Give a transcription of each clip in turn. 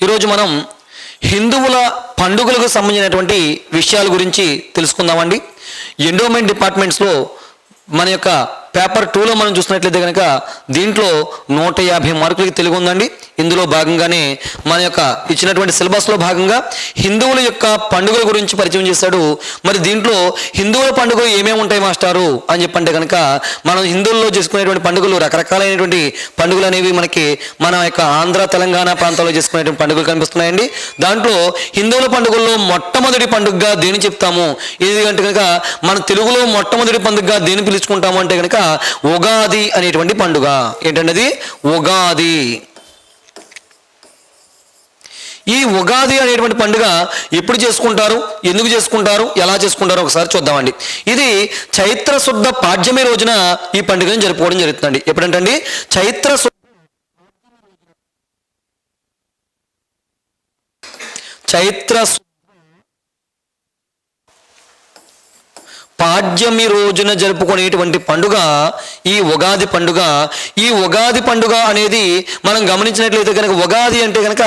ఈరోజు మనం హిందువుల పండుగలకు సంబంధించినటువంటి విషయాల గురించి తెలుసుకుందామండి. ఎండోమెంట్ డిపార్ట్మెంట్స్లో మన యొక్క పేపర్ 2లో మనం చూసినట్లయితే కనుక దీంట్లో 150 మార్కులకి తెలుగు ఉందండి. ఇందులో భాగంగానే మన యొక్క ఇచ్చినటువంటి సిలబస్లో భాగంగా హిందువుల యొక్క పండుగల గురించి పరిచయం చేశాడు. మరి దీంట్లో హిందువుల పండుగలు ఏమేమి ఉంటాయి మాస్టారు అని చెప్పంటే కనుక మనం హిందువుల్లో చేసుకునేటువంటి పండుగలు రకరకాలైనటువంటి పండుగలు అనేవి మనకి మన యొక్క ఆంధ్ర తెలంగాణ ప్రాంతాల్లో చేసుకునేటువంటి పండుగలు కనిపిస్తున్నాయండి. దాంట్లో హిందువుల పండుగల్లో మొట్టమొదటి పండుగగా దేని చెప్తాము, ఎందుకంటే కనుక మన తెలుగులో మొట్టమొదటి పండుగగా దేని పిలుచుకుంటాము అంటే కనుక ఉగాది అనేటువంటి పండుగ. ఏంటంటే ఉగాది. ఈ ఉగాది అనేటువంటి పండుగ ఎప్పుడు చేసుకుంటారు, ఎందుకు చేసుకుంటారు, ఎలా చేసుకుంటారో ఒకసారి చూద్దామండి. ఇది చైత్ర శుద్ధ పాడ్యమి రోజున ఈ పండుగను జరుపుకోవడం జరుగుతుందండి. ఎప్పుడంటే చైత్ర పాడ్యమి రోజున జరుపుకునేటువంటి పండుగ ఈ ఉగాది పండుగ. ఈ ఉగాది పండుగ అనేది మనం గమనించినట్లయితే కనుక ఉగాది అంటే కనుక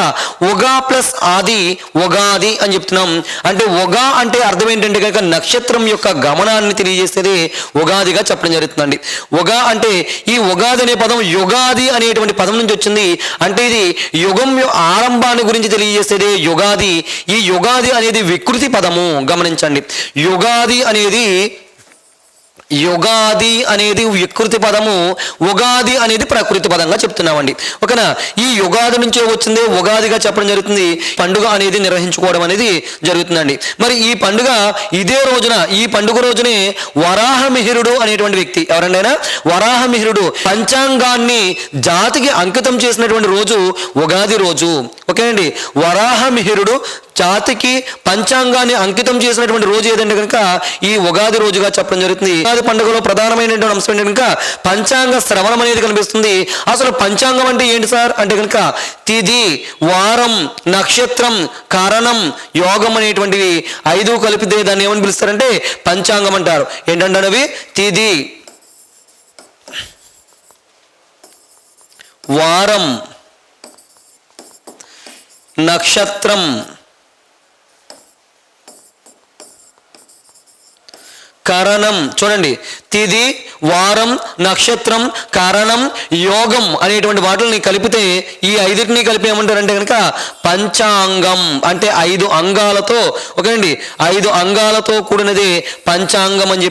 ఉగా ప్లస్ ఆది ఉగాది అని చెప్తున్నాం. అంటే ఉగా అంటే అర్థం ఏంటంటే కనుక నక్షత్రం యొక్క గమనాన్ని తెలియజేసేది ఉగాదిగా చెప్పడం జరుగుతుందండి. ఉగా అంటే ఈ ఉగాది అనే పదం యుగాది అనేటువంటి పదం నుంచి వచ్చింది. అంటే ఇది యుగం ఆరంభాన్ని గురించి తెలియజేసేది యుగాది. ఈ యుగాది అనేది వికృతి పదము, గమనించండి. యుగాది అనేది వికృతి పదము, ఉగాది అనేది ప్రకృతి పదంగా చెప్తున్నామండి. ఓకేనా. ఈ యుగాది నుంచే వచ్చిందే ఉగాదిగా చెప్పడం జరుగుతుంది. పండుగ అనేది నిర్వహించుకోవడం అనేది జరుగుతుందండి. మరి ఈ పండుగ ఇదే రోజున, ఈ పండుగ రోజునే వరాహమిహిరుడు అనేటువంటి వ్యక్తి, ఎవరండైనా వరాహమిహిరుడు పంచాంగాన్ని జాతికి అంకితం చేసినటువంటి రోజు ఉగాది రోజు. ఓకే అండి. వరాహమిహిరుడు జాతికి పంచాంగాన్ని అంకితం చేసినటువంటి రోజు ఏదంటే కనుక ఈ ఉగాది రోజుగా చెప్పడం జరుగుతుంది. ఉగాది పండుగలో ప్రధానమైనటువంటి అంశం ఏంటంటే కనుక పంచాంగ శ్రవణం అనేది కనిపిస్తుంది. అసలు పంచాంగం అంటే ఏంటి సార్ అంటే కనుక తిథి, వారం, నక్షత్రం, కరణం, యోగం అనేటువంటివి 5 కలిపితే దాన్ని ఏమని పిలుస్తారంటే పంచాంగం అంటారు. ఏంటంటే అవి తిథి, వారం, నక్షత్రం, కరణం. చూడండి, తిథి, వారం, నక్షత్రం, కరణం, యోగం అనేటువంటి వాటిని కలిపితే ఈ 5టిని కలిపి ఏమంటారంటే కనుక పంచాంగం. అంటే 5 అంగాలతో, ఓకేనండి, 5 అంగాలతో కూడినది పంచాంగం అని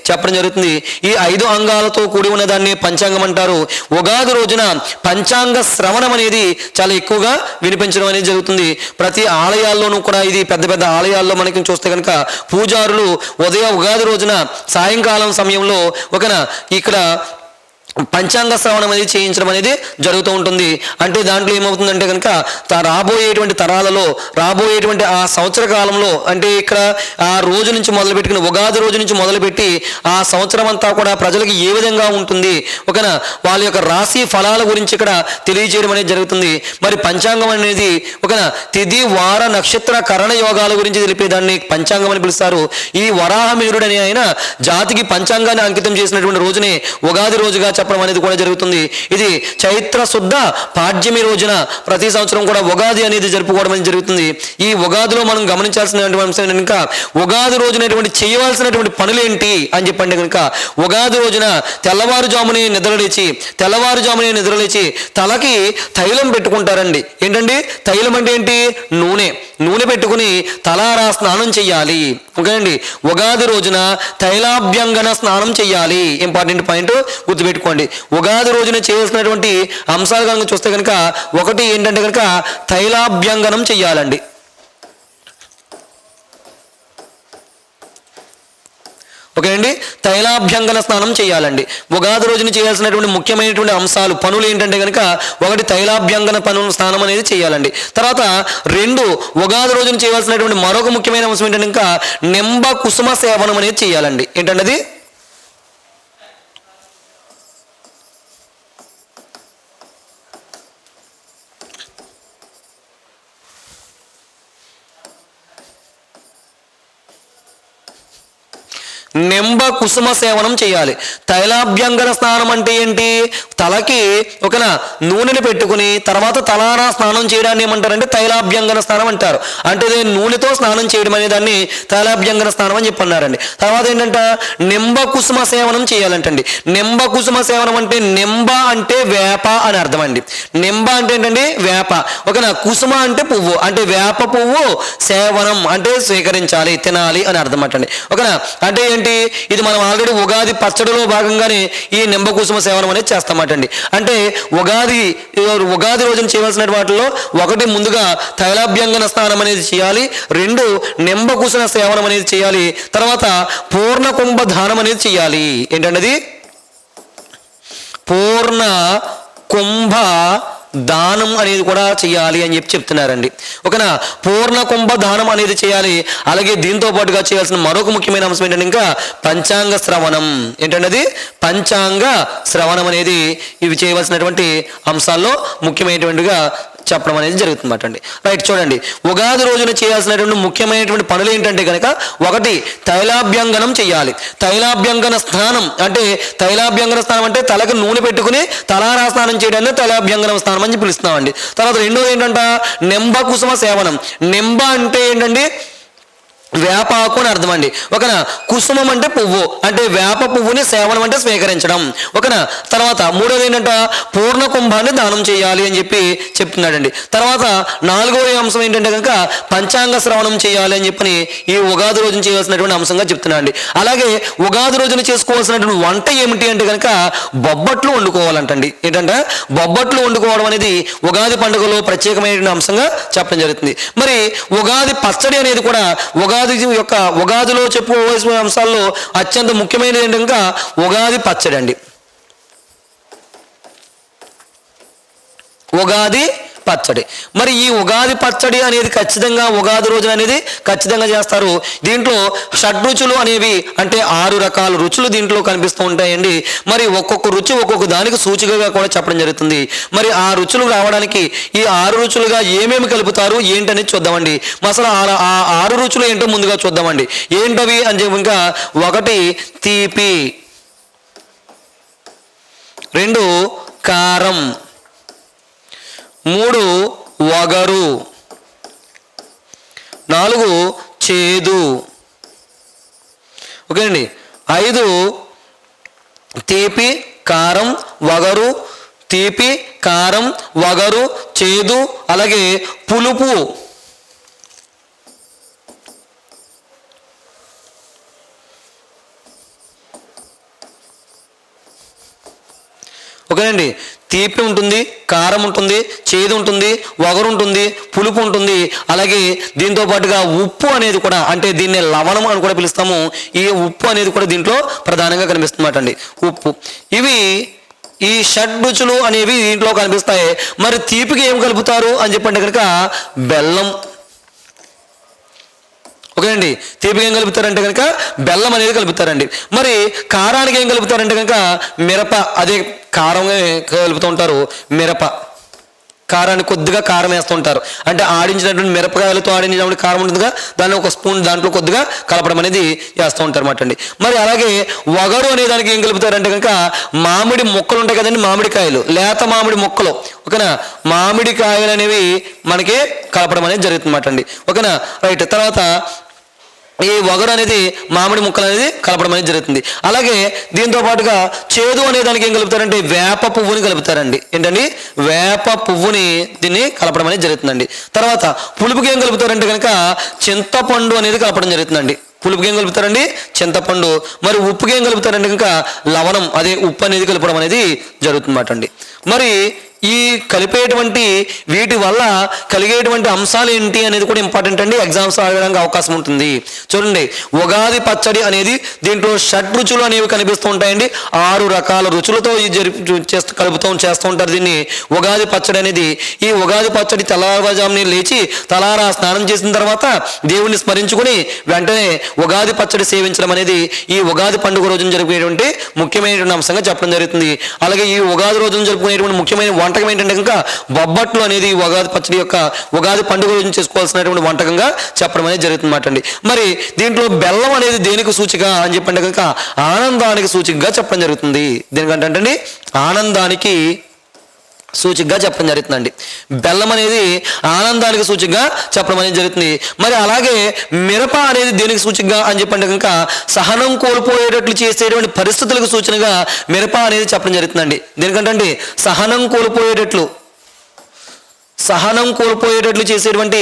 చెప్పడం జరుగుతుంది. ఈ 5 అంగాలతో కూడి ఉన్న దాన్ని పంచాంగం అంటారు. ఉగాది రోజున పంచాంగ శ్రవణం అనేది చాలా ఎక్కువగా వినిపించడం అనేది జరుగుతుంది. ప్రతి ఆలయాల్లోనూ కూడా, ఇది పెద్ద పెద్ద ఆలయాల్లో మనకి చూస్తే కనుక పూజారులు ఉగాది రోజున సాయంకాలం సమయంలో ఒకనా ఇక్కడ పంచాంగ శ్రవణం అనేది చేయించడం అనేది జరుగుతూ ఉంటుంది. అంటే దాంట్లో ఏమవుతుందంటే కనుక రాబోయేటువంటి తరాలలో, రాబోయేటువంటి ఆ సంవత్సర కాలంలో, అంటే ఇక్కడ ఆ రోజు నుంచి మొదలుపెట్టుకుని ఉగాది రోజు నుంచి మొదలుపెట్టి ఆ సంవత్సరం అంతా కూడా ప్రజలకు ఏ విధంగా ఉంటుంది, ఓకేనా, వాళ్ళ యొక్క రాశి ఫలాల గురించి ఇక్కడ తెలియజేయడం అనేది జరుగుతుంది. మరి పంచాంగం అనేది ఒకనా తిథి, వార, నక్షత్ర, కరణ యోగాల గురించి తెలిపేదాన్ని పంచాంగం అని పిలుస్తారు. ఈ వరాహమిహిరుడు అనే ఆయన జాతికి పంచాంగాన్ని అంకితం చేసినటువంటి రోజునే ఉగాది రోజుగా చెప్పడం అనేది కూడా జరుగుతుంది. ఇది చైత్ర శుద్ధ పాడ్యమి రోజున ప్రతి సంవత్సరం కూడా ఉగాది అనేది జరుపుకోవడం అనేది జరుగుతుంది. ఈ ఉగాదిలో మనం గమనించాల్సినటువంటి అంశం కనుక ఉగాది రోజునటువంటి చేయవలసినటువంటి పనులు ఏంటి అని చెప్పండి కనుక ఉగాది రోజున తెల్లవారుజామునే నిద్రలేచి తలకి తైలం పెట్టుకుంటారండి. ఏంటండి తైలం అంటే ఏంటి? నూనె పెట్టుకుని తలారా స్నానం చెయ్యాలి. ఓకేనండి. ఉగాది రోజున తైలాభ్యంగన స్నానం చెయ్యాలి. ఇంపార్టెంట్ పాయింట్ గుర్తుపెట్టుకోండి. ఉగాది రోజున చేయాల్సినటువంటి అంశాలు కనుక చూస్తే కనుక ఒకటి ఏంటంటే కనుక తైలాభ్యంగనం చెయ్యాలండి. ఓకే అండి. తైలాభ్యంగన స్నానం చేయాలండి. ఉగాది రోజున చేయాల్సినటువంటి ముఖ్యమైనటువంటి అంశాలు, పనులు ఏంటంటే కనుక ఒకటి తైలాభ్యంగన స్నానం అనేది చేయాలండి. తర్వాత 2 ఉగాది రోజున చేయాల్సినటువంటి మరొక ముఖ్యమైన అంశం ఏంటంటే కనుక నింబ కుసుమ సేవనం అనేది చేయాలండి. ఏంటంటే అది నింబ కుసుమ సేవనం చేయాలి. తైలాభ్యంగన స్నానం అంటే ఏంటి? తలకి ఒక నూనెని పెట్టుకుని తర్వాత తలారా స్నానం చేయడాన్ని ఏమంటారంటే తైలాభ్యంగన స్నానం అంటారు. అంటే నూనెతో స్నానం చేయడం అనే దాన్ని తైలాభ్యంగన స్నానం అని చెప్పన్నారండి. తర్వాత ఏంటంట నింబ కుసుమ సేవనం చేయాలంటండి. నింబ కుసుమ సేవనం అంటే నింబ అంటే వేప అని అర్థం అండి. నింబ అంటే ఏంటండి వేప, కుసుమ అంటే పువ్వు, అంటే వేప పువ్వు సేవనం అంటే స్వీకరించాలి, తినాలి అని అర్థం అంటండి. అంటే ఏంటి? ఇది మనం ఆల్రెడీ ఉగాది పచ్చడిలో భాగంగానే ఈ నింబ కుసుమ సేవనం అనేది చేస్తామటండి. అంటే ఉగాది రోజున చేయవలసిన వాటిలో ఒకటి ముందుగా తైలాభ్యంగన స్నానం అనేది చేయాలి, రెండు నింబ కుసుమ సేవనం అనేది చేయాలి, తర్వాత పూర్ణ కుంభ దానం అనేది చేయాలి. ఏంటండి? పూర్ణ కుంభ దానం అనేది కూడా చేయాలి అని చెప్తున్నారండి. పూర్ణ కుంభ దానం అనేది చేయాలి. అలాగే దీంతో పాటుగా చేయాల్సిన మరొక ముఖ్యమైన అంశం ఏంటంటే ఇంకా పంచాంగ శ్రవణం. ఏంటంటే పంచాంగ శ్రవణం అనేది ఇవి చేయవలసినటువంటి అంశాల్లో ముఖ్యమైనటువంటిగా చెప్పడం అనేది జరుగుతుందన్నమాట అండి. రైట్, చూడండి, ఉగాది రోజున చేయాల్సినటువంటి ముఖ్యమైనటువంటి పనులు ఏంటంటే కనుక ఒకటి తైలాభ్యంగనం చేయాలి. తైలాభ్యంగన స్నానం అంటే అంటే తలకు నూనె పెట్టుకుని తలారా స్నానం చేయడాన్ని తైలాభ్యంగనం స్నానం అని పిలుస్తున్నామండి. తర్వాత రెండోది ఏంటంట నింబ కుసుమ సేవనం. నింబ అంటే ఏంటండి వేపాకు అని అర్థం అండి. కుసుమం అంటే పువ్వు, అంటే వేప పువ్వుని సేవనం అంటే స్వీకరించడం. తర్వాత మూడోది ఏంటంటే పూర్ణ కుంభాన్ని దానం చేయాలి అని చెప్తున్నాడండి. తర్వాత నాలుగవ అంశం ఏంటంటే కనుక పంచాంగ శ్రవణం చేయాలి అని చెప్పని ఈ ఉగాది రోజున చేయాల్సినటువంటి అంశంగా చెప్తున్నాడండి. అలాగే ఉగాది రోజున చేసుకోవాల్సినటువంటి వంట ఏమిటి అంటే కనుక బొబ్బట్లు వండుకోవాలంటండి. ఏంటంటే బొబ్బట్లు వండుకోవడం అనేది ఉగాది పండుగలో ప్రత్యేకమైన అంశంగా చెప్పడం జరుగుతుంది. మరి ఉగాది పచ్చడి అనేది కూడా ఉగాదిలో చెప్పుకోవాల్సిన అంశాల్లో అత్యంత ముఖ్యమైనది ఏంటంటే ఉగాది పచ్చడి అండి. ఉగాది పచ్చడి. మరి ఈ ఉగాది పచ్చడి అనేది ఖచ్చితంగా ఉగాది రోజున అనేది ఖచ్చితంగా చేస్తారు. దీంట్లో షడ్రుచులు అనేవి అంటే 6 రకాల రుచులు దీంట్లో కనిపిస్తూ ఉంటాయండి. మరి ఒక్కొక్క రుచి ఒక్కొక్క దానికి సూచికగా కూడా చెప్పడం జరుగుతుంది. మరి ఆ రుచులు రావడానికి ఈ 6 రుచులుగా ఏమేమి కలుపుతారు ఏంటనేది చూద్దామండి. అసలు ఆ 6 రుచులు ఏంటో ముందుగా చూద్దామండి. ఏంటవి అని చెప్పి ఇంకా ఒకటి తీపి, 2 కారం, 3 వగరు, 4 చేదు, ఓకే అండి, 5 తీపి కారం వగరు, తీపి కారం వగరు చేదు, అలాగే పులుపు, ఓకేనండి. తీపి ఉంటుంది, కారం ఉంటుంది, చేదు ఉంటుంది, వగరు ఉంటుంది, పులుపు ఉంటుంది. అలాగే దీంతో పాటుగా ఉప్పు అనేది కూడా, అంటే దీన్ని లవణం అని కూడా పిలుస్తాము. ఈ ఉప్పు అనేది కూడా దీంట్లో ప్రధానంగా కనిపిస్తుందన్నమాట అండి. ఉప్పు, ఇవి ఈ షడ్రుచులు అనేవి దీంట్లో కనిపిస్తాయి. మరి తీపికి ఏం కలుపుతారు అని చెప్పండి కనుక బెల్లం. ఓకేనండి. తీపికి ఏం కలుపుతారంటే కనుక బెల్లం అనేది కలుపుతారండి. మరి కారానికి ఏం కలుపుతారంటే కనుక మిరప, అదే కారం కలుపుతూ ఉంటారు. మిరప కారాన్ని కొద్దిగా కారం వేస్తూ ఉంటారు. అంటే ఆడించినటువంటి మిరపకాయలతో ఆడించినటువంటి కారం ఉంటుందిగా, దాన్ని ఒక స్పూన్ దాంట్లో కొద్దిగా కలపడం అనేది చేస్తూ ఉంటారు అన్నమాట అండి. మరి అలాగే వగరు అనే దానికి ఏం కలుపుతారంటే కనుక మామిడి ముక్కలు ఉంటాయి కదండి, మామిడికాయలు, లేత మామిడి ముక్కలు, ఓకేనా, మామిడికాయలు అనేవి మనకి కలపడం అనేది జరుగుతుందన్నమాట అండి. ఓకేనా, రైట్. తర్వాత ఈ వగరు అనేది మామిడి ముక్కలు అనేది కలపడం అనేది జరుగుతుంది. అలాగే దీంతో పాటుగా చేదు అనే దానికి ఏం కలుపుతారంటే వేప పువ్వుని కలుపుతారండి. ఏంటండి? వేప పువ్వుని దీన్ని కలపడం అనేది జరుగుతుందండి. తర్వాత పులుపుకి ఏం కలుపుతారంటే కనుక చింతపండు అనేది కలపడం జరుగుతుందండి. పులుపుకి ఏం కలుపుతారండి? చింతపండు. మరి ఉప్పుకి ఏం కలుపుతారంటే కనుక లవణం, అదే ఉప్పు అనేది కలపడం అనేది జరుగుతుందన్నమాట అండి. మరి ఈ కలిపేటువంటి వీటి వల్ల కలిగేటువంటి అంశాలు ఏంటి అనేది కూడా ఇంపార్టెంట్ అండి. ఎగ్జామ్స్ అడగడానికి అవకాశం ఉంటుంది. చూడండి, ఉగాది పచ్చడి అనేది దీంట్లో షడ్రుచులు అనేవి కనిపిస్తూ ఉంటాయండి. 6 రకాల రుచులతో కలుపుతూ చేస్తూ ఉంటారు దీన్ని ఉగాది పచ్చడి అనేది. ఈ ఉగాది పచ్చడి తెల్లవారుజామునే లేచి తలారా స్నానం చేసిన తర్వాత దేవుణ్ణి స్మరించుకుని వెంటనే ఉగాది పచ్చడి సేవించడం అనేది ఈ ఉగాది పండుగ రోజున జరుపుకునేటువంటి ముఖ్యమైనటువంటి అంశంగా చెప్పడం జరుగుతుంది. అలాగే ఈ ఉగాది రోజున జరుపుకునేటువంటి ముఖ్యమైన వంటకం ఏంటంటే కనుక బొబ్బట్లు అనేది ఉగాది పచ్చడి యొక్క ఉగాది పండుగ రోజు చేసుకోవాల్సినటువంటి వంటకంగా చెప్పడం అనేది జరుగుతుందన్నమాట అండి. మరి దీంట్లో బెల్లం అనేది దేనికి సూచిక అని చెప్పంటే కనుక ఆనందానికి సూచికగా చెప్పడం జరుగుతుంది. దేనికంటే అండి ఆనందానికి సూచికగా చెప్పడం జరుగుతుందండి. బెల్లం అనేది ఆనందానికి సూచికగా చెప్పడం అనేది జరుగుతుంది. మరి అలాగే మిరప అనేది దేనికి సూచికగా అని చెప్పంటే కనుక సహనం కోల్పోయేటట్లు చేసేటువంటి పరిస్థితులకు సూచనగా మిరప అనేది చెప్పడం జరుగుతుందండి. దేనికంటే అండి సహనం కోల్పోయేటట్లు చేసేటువంటి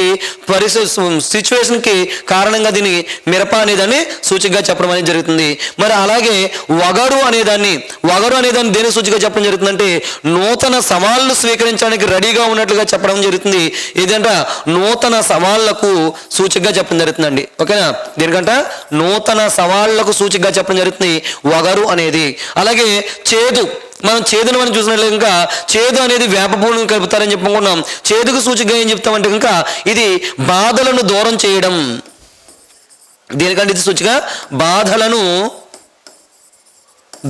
సిచ్యువేషన్కి కారణంగా దీన్ని మిరప అనేదాన్ని సూచికగా చెప్పడం అనేది జరుగుతుంది. మరి అలాగే వగరు అనేదాన్ని దేని సూచికగా చెప్పడం జరుగుతుందంటే నూతన సవాళ్ళు స్వీకరించడానికి రెడీగా ఉన్నట్లుగా చెప్పడం జరుగుతుంది. ఏదంటే నూతన సవాళ్లకు సూచికగా చెప్పడం జరుగుతుందండి. ఓకేనా, దీనికంట నూతన సవాళ్లకు సూచికగా చెప్పడం జరుగుతుంది వగరు అనేది. అలాగే చేదు, మనం చేదును మనం చూసినట్లయితే ఇంకా చేదు అనేది వేప పువ్వును కలుపుతారని చెప్పుకున్నాం. చేదుకు సూచికగా ఏం చెప్తామంటే ఇంకా ఇది బాధలను దూరం చేయడం. దీనికంటే ఇది సూచిక బాధలను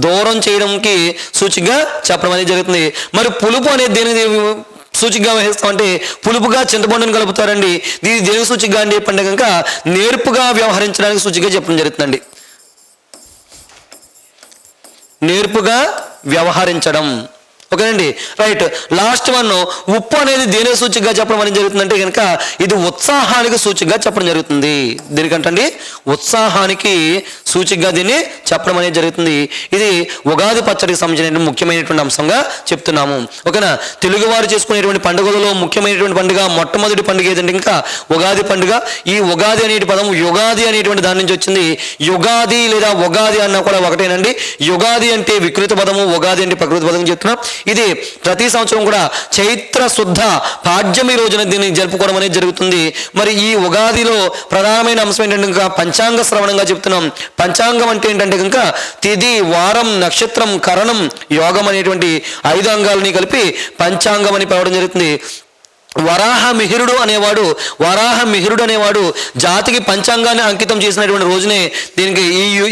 దూరం చేయడంకి సూచికగా చెప్పడం అనేది జరుగుతుంది. మరి పులుపు అనేది దేనికి సూచికగా వహిస్తామంటే పులుపుగా చింతపండును కలుపుతారండి. దీని దేనికి సూచికగా అని చెప్పంటే కనుక నేర్పుగా వ్యవహరించడానికి సూచికగా చెప్పడం జరుగుతుందండి. నేర్పుగా వ్యవహరించడం. ఓకేనండి, రైట్. లాస్ట్ వన్ ఉప్పు అనేది దేని సూచికగా చెప్పడం అనేది జరుగుతుందంటే కనుక ఇది ఉత్సాహానికి సూచికగా చెప్పడం జరుగుతుంది. దీనికంటే ఉత్సాహానికి సూచికగా దీన్ని చెప్పడం అనేది జరుగుతుంది. ఇది ఉగాది పచ్చడికి సంబంధించిన ముఖ్యమైనటువంటి అంశంగా చెప్తున్నాము. ఓకేనా, తెలుగువారు చేసుకునేటువంటి పండుగలలో ముఖ్యమైనటువంటి పండుగ మొట్టమొదటి పండుగ ఏదంటే ఇంకా ఉగాది పండుగ. ఈ ఉగాది అనే పదం యుగాది అనేటువంటి దాని నుంచి వచ్చింది. యుగాది లేదా ఉగాది అన్న కూడా ఒకటేనండి. యుగాది అంటే వికృత పదము, ఉగాది అంటే ప్రకృతి పదం చెప్తున్నాం. ఇది ప్రతి సంవత్సరం కూడా చైత్ర శుద్ధ పాడ్యమి రోజున దీన్ని జరుపుకోవడం అనేది జరుగుతుంది. మరి ఈ ఉగాదిలో ప్రధానమైన అంశం ఏంటంటే ఇంకా పంచాంగ శ్రవణంగా చెప్తున్నాం. పంచాంగం అంటే ఏంటంటే కనుక తిథి, వారం, నక్షత్రం, కరణం, యోగం అనేటువంటి 5 అంగాలని కలిపి పంచాంగం అని పిలవడం జరుగుతుంది. వరాహ మిహిరుడు అనేవాడు జాతికి పంచాంగాన్ని అంకితం చేసినటువంటి రోజునే దీనికి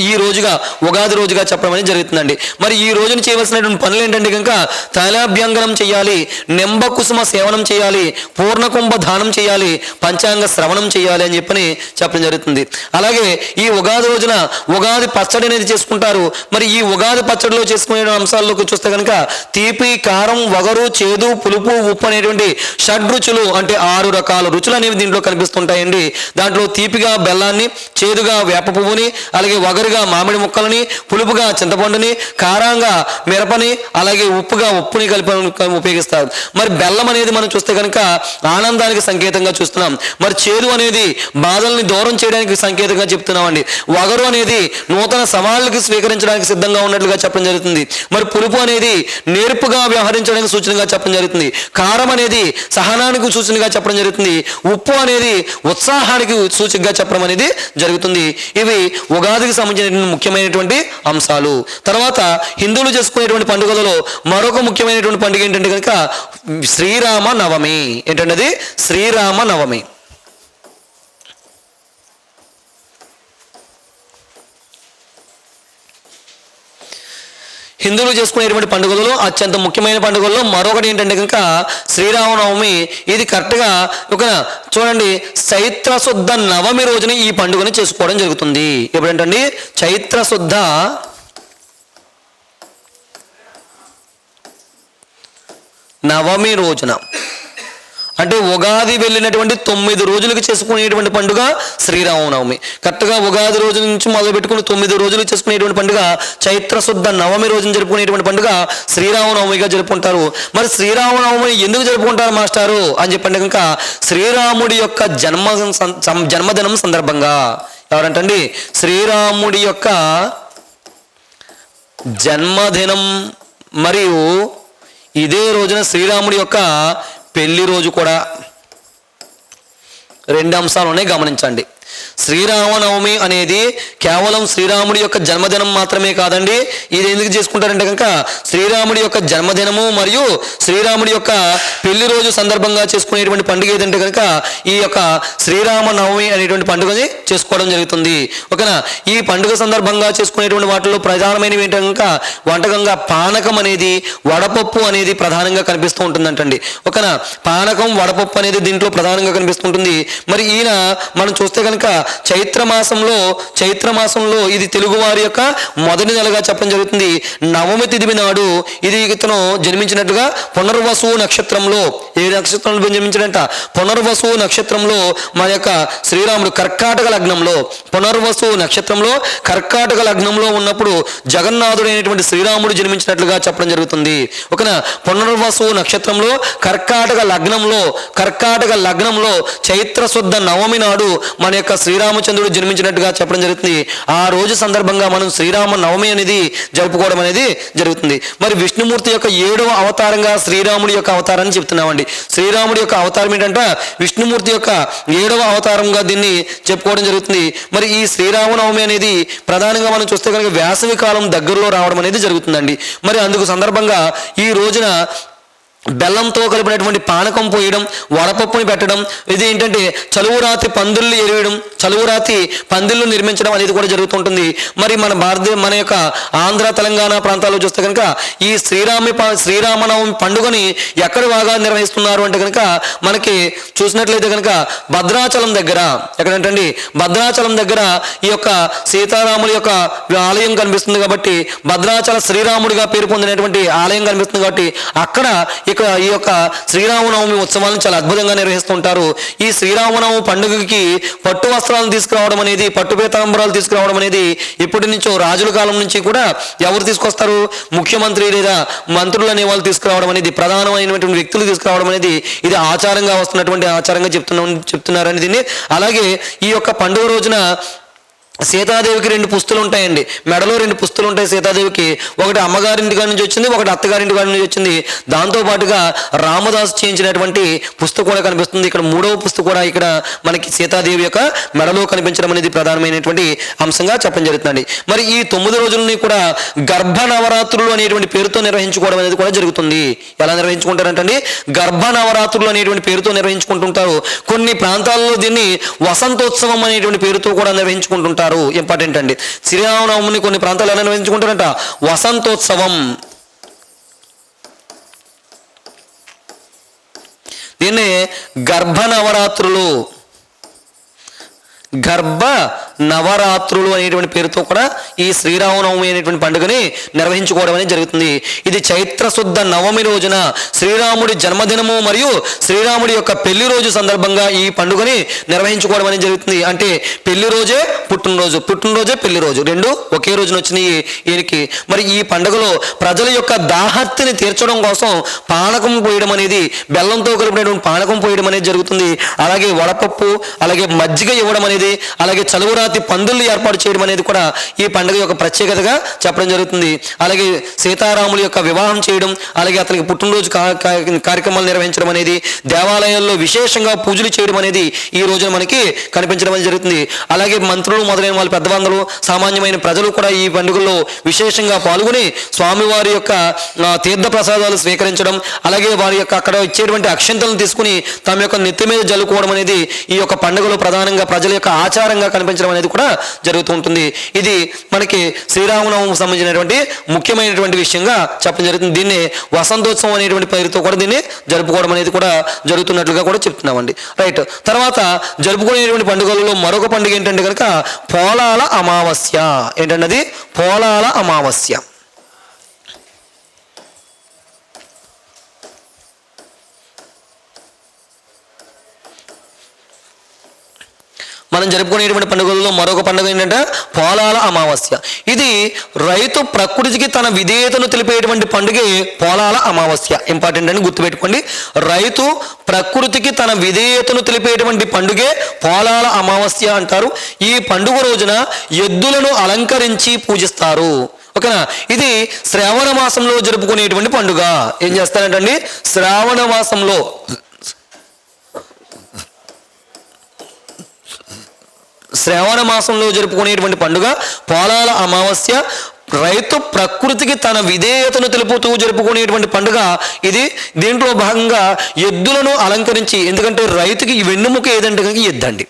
ఈ రోజుగా ఉగాది రోజుగా చెప్పడం అనేది జరుగుతుందండి. మరి ఈ రోజున చేయవలసినటువంటి పనులు ఏంటంటే కనుక తైలాభ్యంగనం చేయాలి, నింబ కుసుమ సేవనం చేయాలి, పూర్ణకుంభ దానం చేయాలి, పంచాంగ శ్రవణం చేయాలి అని చెప్పడం జరుగుతుంది. అలాగే ఈ ఉగాది రోజున ఉగాది పచ్చడి అనేది చేసుకుంటారు. మరి ఈ ఉగాది పచ్చడిలో చేసుకునే అంశాల్లోకి చూస్తే కనుక తీపి, కారం, వగరు, చేదు, పులుపు, ఉప్పు అనేటువంటి రుచులు అంటే 6 రకాల రుచులు అనేవి దీంట్లో కనిపిస్తుంటాయండి. దాంట్లో తీపిగా బెల్లాన్ని, చేదుగా వేప పువ్వుని, అలాగే వగరుగా మామిడి ముక్కలని, పులుపుగా చింతపండుని, కారంగా మిరపని, అలాగే ఉప్పుని కలిపి ఉపయోగిస్తారు. మరి బెల్లం అనేది మనం చూస్తే కనుక ఆనందానికి సంకేతంగా చూస్తున్నాం. మరి చేదు అనేది బాధల్ని దూరం చేయడానికి సంకేతంగా చెప్తున్నామండి. వగరు అనేది నూతన సవాళ్ళకి స్వీకరించడానికి సిద్ధంగా ఉన్నట్లుగా చెప్పడం జరుగుతుంది. మరి పులుపు అనేది నేర్పుగా వ్యవహరించడానికి సూచనగా చెప్పడం జరుగుతుంది. కారం అనేది సహనానికి సూచనగా చెప్పడం జరుగుతుంది. ఉప్పు అనేది ఉత్సాహానికి సూచికగా చెప్పడం అనేది జరుగుతుంది. ఇవి ఉగాదికి సంబంధించిన ముఖ్యమైనటువంటి అంశాలు. తర్వాత హిందువులు చేసుకునేటువంటి పండుగలలో మరొక ముఖ్యమైనటువంటి పండుగ ఏంటంటే కనుక శ్రీరామ నవమి. ఏంటంటే అది శ్రీరామ నవమి. హిందువులు చేసుకునేటువంటి పండుగలలో అత్యంత ముఖ్యమైన పండుగల్లో మరొకటి ఏంటంటే కనుక శ్రీరామనవమి. ఇది కరెక్ట్గా ఒక చూడండి చైత్ర శుద్ధ నవమి రోజున ఈ పండుగని చేసుకోవడం జరుగుతుంది. ఎప్పుడేంటండి చైత్ర శుద్ధ నవమి రోజున, అంటే ఉగాది వెళ్ళినటువంటి 9 రోజులకు చేసుకునేటువంటి పండుగ శ్రీరామనవమి. కరెక్ట్గా ఉగాది రోజు నుంచి మొదలు పెట్టుకుని 9 రోజులు చేసుకునేటువంటి పండుగ చైత్ర శుద్ధ నవమి రోజున జరుపుకునేటువంటి పండుగ శ్రీరామనవమిగా జరుపుకుంటారు. మరి శ్రీరామనవమి ఎందుకు జరుపుకుంటారు మాస్టారు అని చెప్పండి కనుక శ్రీరాముడి యొక్క జన్మదినం సందర్భంగా. ఎవరంటండి శ్రీరాముడి యొక్క జన్మదినం, మరియు ఇదే రోజున శ్రీరాముడి యొక్క పెళ్లి రోజు కూడా. 2 అంశాలు ఉన్నాయి, గమనించండి. శ్రీరామనవమి అనేది కేవలం శ్రీరాముడి యొక్క జన్మదినం మాత్రమే కాదండి. ఇది ఎందుకు చేసుకుంటారంటే కనుక శ్రీరాముడి యొక్క జన్మదినము మరియు శ్రీరాముడి యొక్క పెళ్లి రోజు సందర్భంగా చేసుకునేటువంటి పండుగ ఏదంటే కనుక ఈ యొక్క శ్రీరామనవమి అనేటువంటి పండుగని చేసుకోవడం జరుగుతుంది. ఓకేనా. ఈ పండుగ సందర్భంగా చేసుకునేటువంటి వాటిలో ప్రధానమైనవి ఏంటంటే కనుక వంటకంగా పానకం అనేది, వడపప్పు అనేది ప్రధానంగా కనిపిస్తూ ఉంటుందంటండి. ఓకేనా. పానకం, వడపప్పు అనేది దీంట్లో ప్రధానంగా కనిపిస్తుంటుంది. మరి ఈయన మనం చూస్తే కనుక చైత్రమాసంలో ఇది తెలుగువారి యొక్క మొదటి నెలగా చెప్పడం జరుగుతుంది. నవమి తిథి నాడు ఇది ఇతను జన్మించినట్టుగా పునర్వసు నక్షత్రంలో, ఏ నక్షత్రంలో జన్మించాడంట? పునర్వసు నక్షత్రంలో మన యొక్క శ్రీరాముడు కర్కాటక లగ్నంలో, పునర్వసు నక్షత్రంలో కర్కాటక లగ్నంలో ఉన్నప్పుడు జగన్నాథుడైనటువంటి శ్రీరాముడు జన్మించినట్లుగా చెప్పడం జరుగుతుంది. ఓకేనా. పునర్వసు నక్షత్రంలో కర్కాటక లగ్నంలో చైత్ర శుద్ధ నవమి నాడు మన యొక్క శ్రీరామచంద్రుడు జన్మించినట్టుగా చెప్పడం జరుగుతుంది. ఆ రోజు సందర్భంగా మనం శ్రీరామ నవమి అనేది జరుపుకోవడం అనేది జరుగుతుంది. మరి విష్ణుమూర్తి యొక్క 7వ అవతారంగా శ్రీరాముడి యొక్క అవతారాన్ని చెప్తున్నామండి. శ్రీరాముడి యొక్క అవతారం ఏంటంటే విష్ణుమూర్తి యొక్క 7వ అవతారంగా దీన్ని చెప్పుకోవడం జరుగుతుంది. మరి ఈ శ్రీరామనవమి అనేది ప్రధానంగా మనం చూస్తే కనుక వేసవి కాలం దగ్గరలో రావడం అనేది జరుగుతుందండి. మరి అందుకు సందర్భంగా ఈ రోజున బెల్లంతో కలిపినటువంటి పానకం పోయడం, వడపప్పుని పెట్టడం, ఇది ఏంటంటే చలువురాతి పందిళ్ళు ఎరవేయడం, చలువురాతి పందిళ్ళు నిర్మించడం అనేది కూడా జరుగుతుంటుంది. మరి మన యొక్క ఆంధ్ర తెలంగాణ ప్రాంతాల్లో చూస్తే కనుక ఈ శ్రీరామనవమి పండుగని ఎక్కడ బాగా నిర్వహిస్తున్నారు అంటే కనుక మనకి చూసినట్లయితే కనుక భద్రాచలం దగ్గర, ఎక్కడంటండి భద్రాచలం దగ్గర ఈ యొక్క సీతారాముల యొక్క ఆలయం కనిపిస్తుంది కాబట్టి భద్రాచల శ్రీరాముడిగా పేరు పొందినటువంటి ఆలయం కనిపిస్తుంది కాబట్టి అక్కడ ఈ యొక్క శ్రీరామనవమి ఉత్సవాలను చాలా అద్భుతంగా నిర్వహిస్తుంటారు. ఈ శ్రీరామనవమి పండుగకి పట్టు వస్త్రాలను తీసుకురావడం అనేది, పట్టు పీతాంబరాలు తీసుకురావడం అనేది ఎప్పటి నుంచో రాజుల కాలం నుంచి కూడా ఎవరు తీసుకొస్తారు? ముఖ్యమంత్రి లేదా మంత్రులు అనే వాళ్ళు తీసుకురావడం అనేది, ప్రధానమైనటువంటి వ్యక్తులు తీసుకురావడం అనేది ఇది ఆచారంగా వస్తున్నటువంటి ఆచారంగా చెప్తున్నారని దీన్ని. అలాగే ఈ యొక్క పండుగ రోజున సీతాదేవికి 2 పుస్తులు ఉంటాయండి. మెడలో 2 పుస్తులు ఉంటాయి సీతాదేవికి. ఒకటి అమ్మగారింటి కాడి నుంచి వచ్చింది, ఒకటి అత్తగారింటి కాడి నుంచి వచ్చింది. దాంతోపాటుగా రామదాసు చేయించినటువంటి పుస్తకం కూడా కనిపిస్తుంది. ఇక్కడ 3వ పుస్తకం కూడా ఇక్కడ మనకి సీతాదేవి యొక్క మెడలో కనిపించడం అనేది ప్రధానమైనటువంటి అంశంగా చెప్పడం జరుగుతుంది. మరి ఈ 9 రోజులని కూడా గర్భ నవరాత్రులు అనేటువంటి పేరుతో నిర్వహించుకోవడం అనేది కూడా జరుగుతుంది. ఎలా నిర్వహించుకుంటారంటండి? గర్భ నవరాత్రులు అనేటువంటి పేరుతో నిర్వహించుకుంటుంటారు. కొన్ని ప్రాంతాల్లో దీన్ని వసంతోత్సవం అనేటువంటి పేరుతో కూడా నిర్వహించుకుంటుంటారు. ఇంపార్టెంట్ అండి. శ్రీరామనవమిని కొన్ని ప్రాంతాలు ఎలా నిర్వహించుకుంటారంట? వసంతోత్సవం. దీన్ని గర్భ నవరాత్రులు అనేటువంటి పేరుతో కూడా ఈ శ్రీరామనవమి అనేటువంటి పండుగని నిర్వహించుకోవడం అనేది జరుగుతుంది. ఇది చైత్ర శుద్ధ నవమి రోజున శ్రీరాముడి జన్మదినము మరియు శ్రీరాముడి యొక్క పెళ్లి రోజు సందర్భంగా ఈ పండుగని నిర్వహించుకోవడం అనేది జరుగుతుంది. అంటే పెళ్లి రోజే పుట్టినరోజు, పుట్టినరోజే పెళ్లి రోజు, 2 ఒకే రోజున వచ్చినాయి ఈయనకి. మరి ఈ పండుగలో ప్రజల యొక్క దాహత్తిని తీర్చడం కోసం పానకం పోయడం అనేది, బెల్లంతో కలిపినటువంటి పానకం పోయడం అనేది జరుగుతుంది. అలాగే వడపప్పు, అలాగే మజ్జిగ ఇవ్వడం అనేది, అలాగే చలువురాతి పందులు ఏర్పాటు చేయడం అనేది కూడా ఈ పండుగ యొక్క ప్రత్యేకతగా చెప్పడం జరుగుతుంది. అలాగే సీతారాముల యొక్క వివాహం చేయడం, అలాగే అతనికి పుట్టినరోజు కార్యక్రమాలు నిర్వహించడం అనేది, దేవాలయాల్లో విశేషంగా పూజలు చేయడం అనేది ఈ రోజున మనకి కనిపించడం అనేది జరుగుతుంది. అలాగే మంత్రులు మొదలైన వాళ్ళు, పెద్దవాళ్ళు, సామాన్యమైన ప్రజలు కూడా ఈ పండుగల్లో విశేషంగా పాల్గొని స్వామివారి యొక్క తీర్థ ప్రసాదాలు స్వీకరించడం, అలాగే వారి యొక్క అక్కడ ఇచ్చేటువంటి అక్షంతలను తీసుకుని తమ యొక్క నెత్తి మీద జల్లుకోవడం అనేది ఈ యొక్క పండుగలో ప్రధానంగా ప్రజల యొక్క ఆచారంగా కనిపించడం అనేది కూడా జరుగుతూ ఉంటుంది. ఇది మనకి శ్రీరామనవమికి సంబంధించినటువంటి ముఖ్యమైనటువంటి విషయంగా చెప్పడం జరుగుతుంది. దీన్ని వసంతోత్సవం అనేటువంటి పేరుతో కూడా దీన్ని జరుపుకోవడం అనేది కూడా జరుగుతున్నట్లుగా కూడా చెప్తున్నామండి. రైట్. తర్వాత జరుపుకునేటువంటి పండుగలలో మరొక పండుగ ఏంటంటే కనుక పోలాల అమావాస్య. ఏంటంటే అది పోలాల అమావాస్య. మనం జరుపుకునేటువంటి పండుగలలో మరొక పండుగ ఏంటంటే పోలాల అమావాస్య. ఇది రైతు ప్రకృతికి తన విధేయతను తెలిపేటువంటి పండుగే పోలాల అమావాస్య. ఇంపార్టెంట్ అని గుర్తుపెట్టుకోండి. రైతు ప్రకృతికి తన విధేయతను తెలిపేటువంటి పండుగే పోలాల అమావాస్య అంటారు. ఈ పండుగ రోజున ఎద్దులను అలంకరించి పూజిస్తారు. ఓకేనా. ఇది శ్రావణ మాసంలో జరుపుకునేటువంటి పండుగ. ఏం చేస్తారంటండి? శ్రావణ మాసంలో శ్రావణ మాసంలో జరుపుకునేటువంటి పండుగ పోలాల అమావాస్య. రైతు ప్రకృతికి తన విధేయతను తెలుపుతూ జరుపుకునేటువంటి పండుగ ఇది. దీంట్లో భాగంగా ఎద్దులను అలంకరించి, ఎందుకంటే రైతుకి వెన్నుముక ఏదంటే కనుక ఎద్దండి.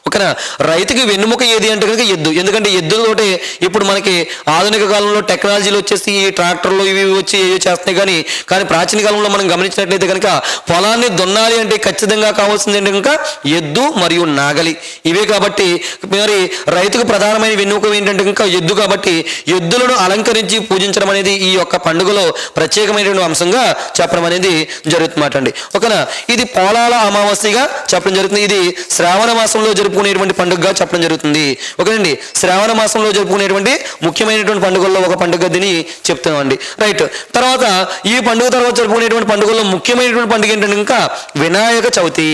ఓకేనా, రైతుకి వెన్నుముక ఏది అంటే కనుక ఎద్దు. ఎందుకంటే ఎద్దులతోటే ఇప్పుడు మనకి ఆధునిక కాలంలో టెక్నాలజీలు వచ్చేసి ఈ ట్రాక్టర్లు ఇవి వచ్చి ఏవో చేస్తున్నాయి. కానీ ప్రాచీన కాలంలో మనం గమనించినట్లయితే కనుక పొలాన్ని దున్నాలి అంటే ఖచ్చితంగా కావాల్సింది ఏంటి కనుక ఎద్దు మరియు నాగలి, ఇవే. కాబట్టి మరి రైతుకు ప్రధానమైన వెన్నుముక ఏంటంటే కనుక ఎద్దు. కాబట్టి ఎద్దులను అలంకరించి పూజించడం అనేది ఈ యొక్క పండుగలో ప్రత్యేకమైనటువంటి అంశంగా చెప్పడం అనేది జరుగుతుందన్నమాట అండి. ఓకేనా, ఇది పోలాల అమావాస్యగా చెప్పడం జరుగుతుంది. ఇది శ్రావణ మాసంలో జరుపుకునేటువంటి పండుగగా చెప్పడం జరుగుతుంది. ఓకేనండి, శ్రావణ మాసంలో జరుపుకునేటువంటి ముఖ్యమైనటువంటి పండుగల్లో ఒక పండుగ దీన్ని చెప్తామండి. రైట్. తర్వాత ఈ పండుగ తర్వాత జరుపుకునేటువంటి పండుగల్లో ముఖ్యమైనటువంటి పండుగ ఏంటంటే ఇంకా వినాయక చవితి.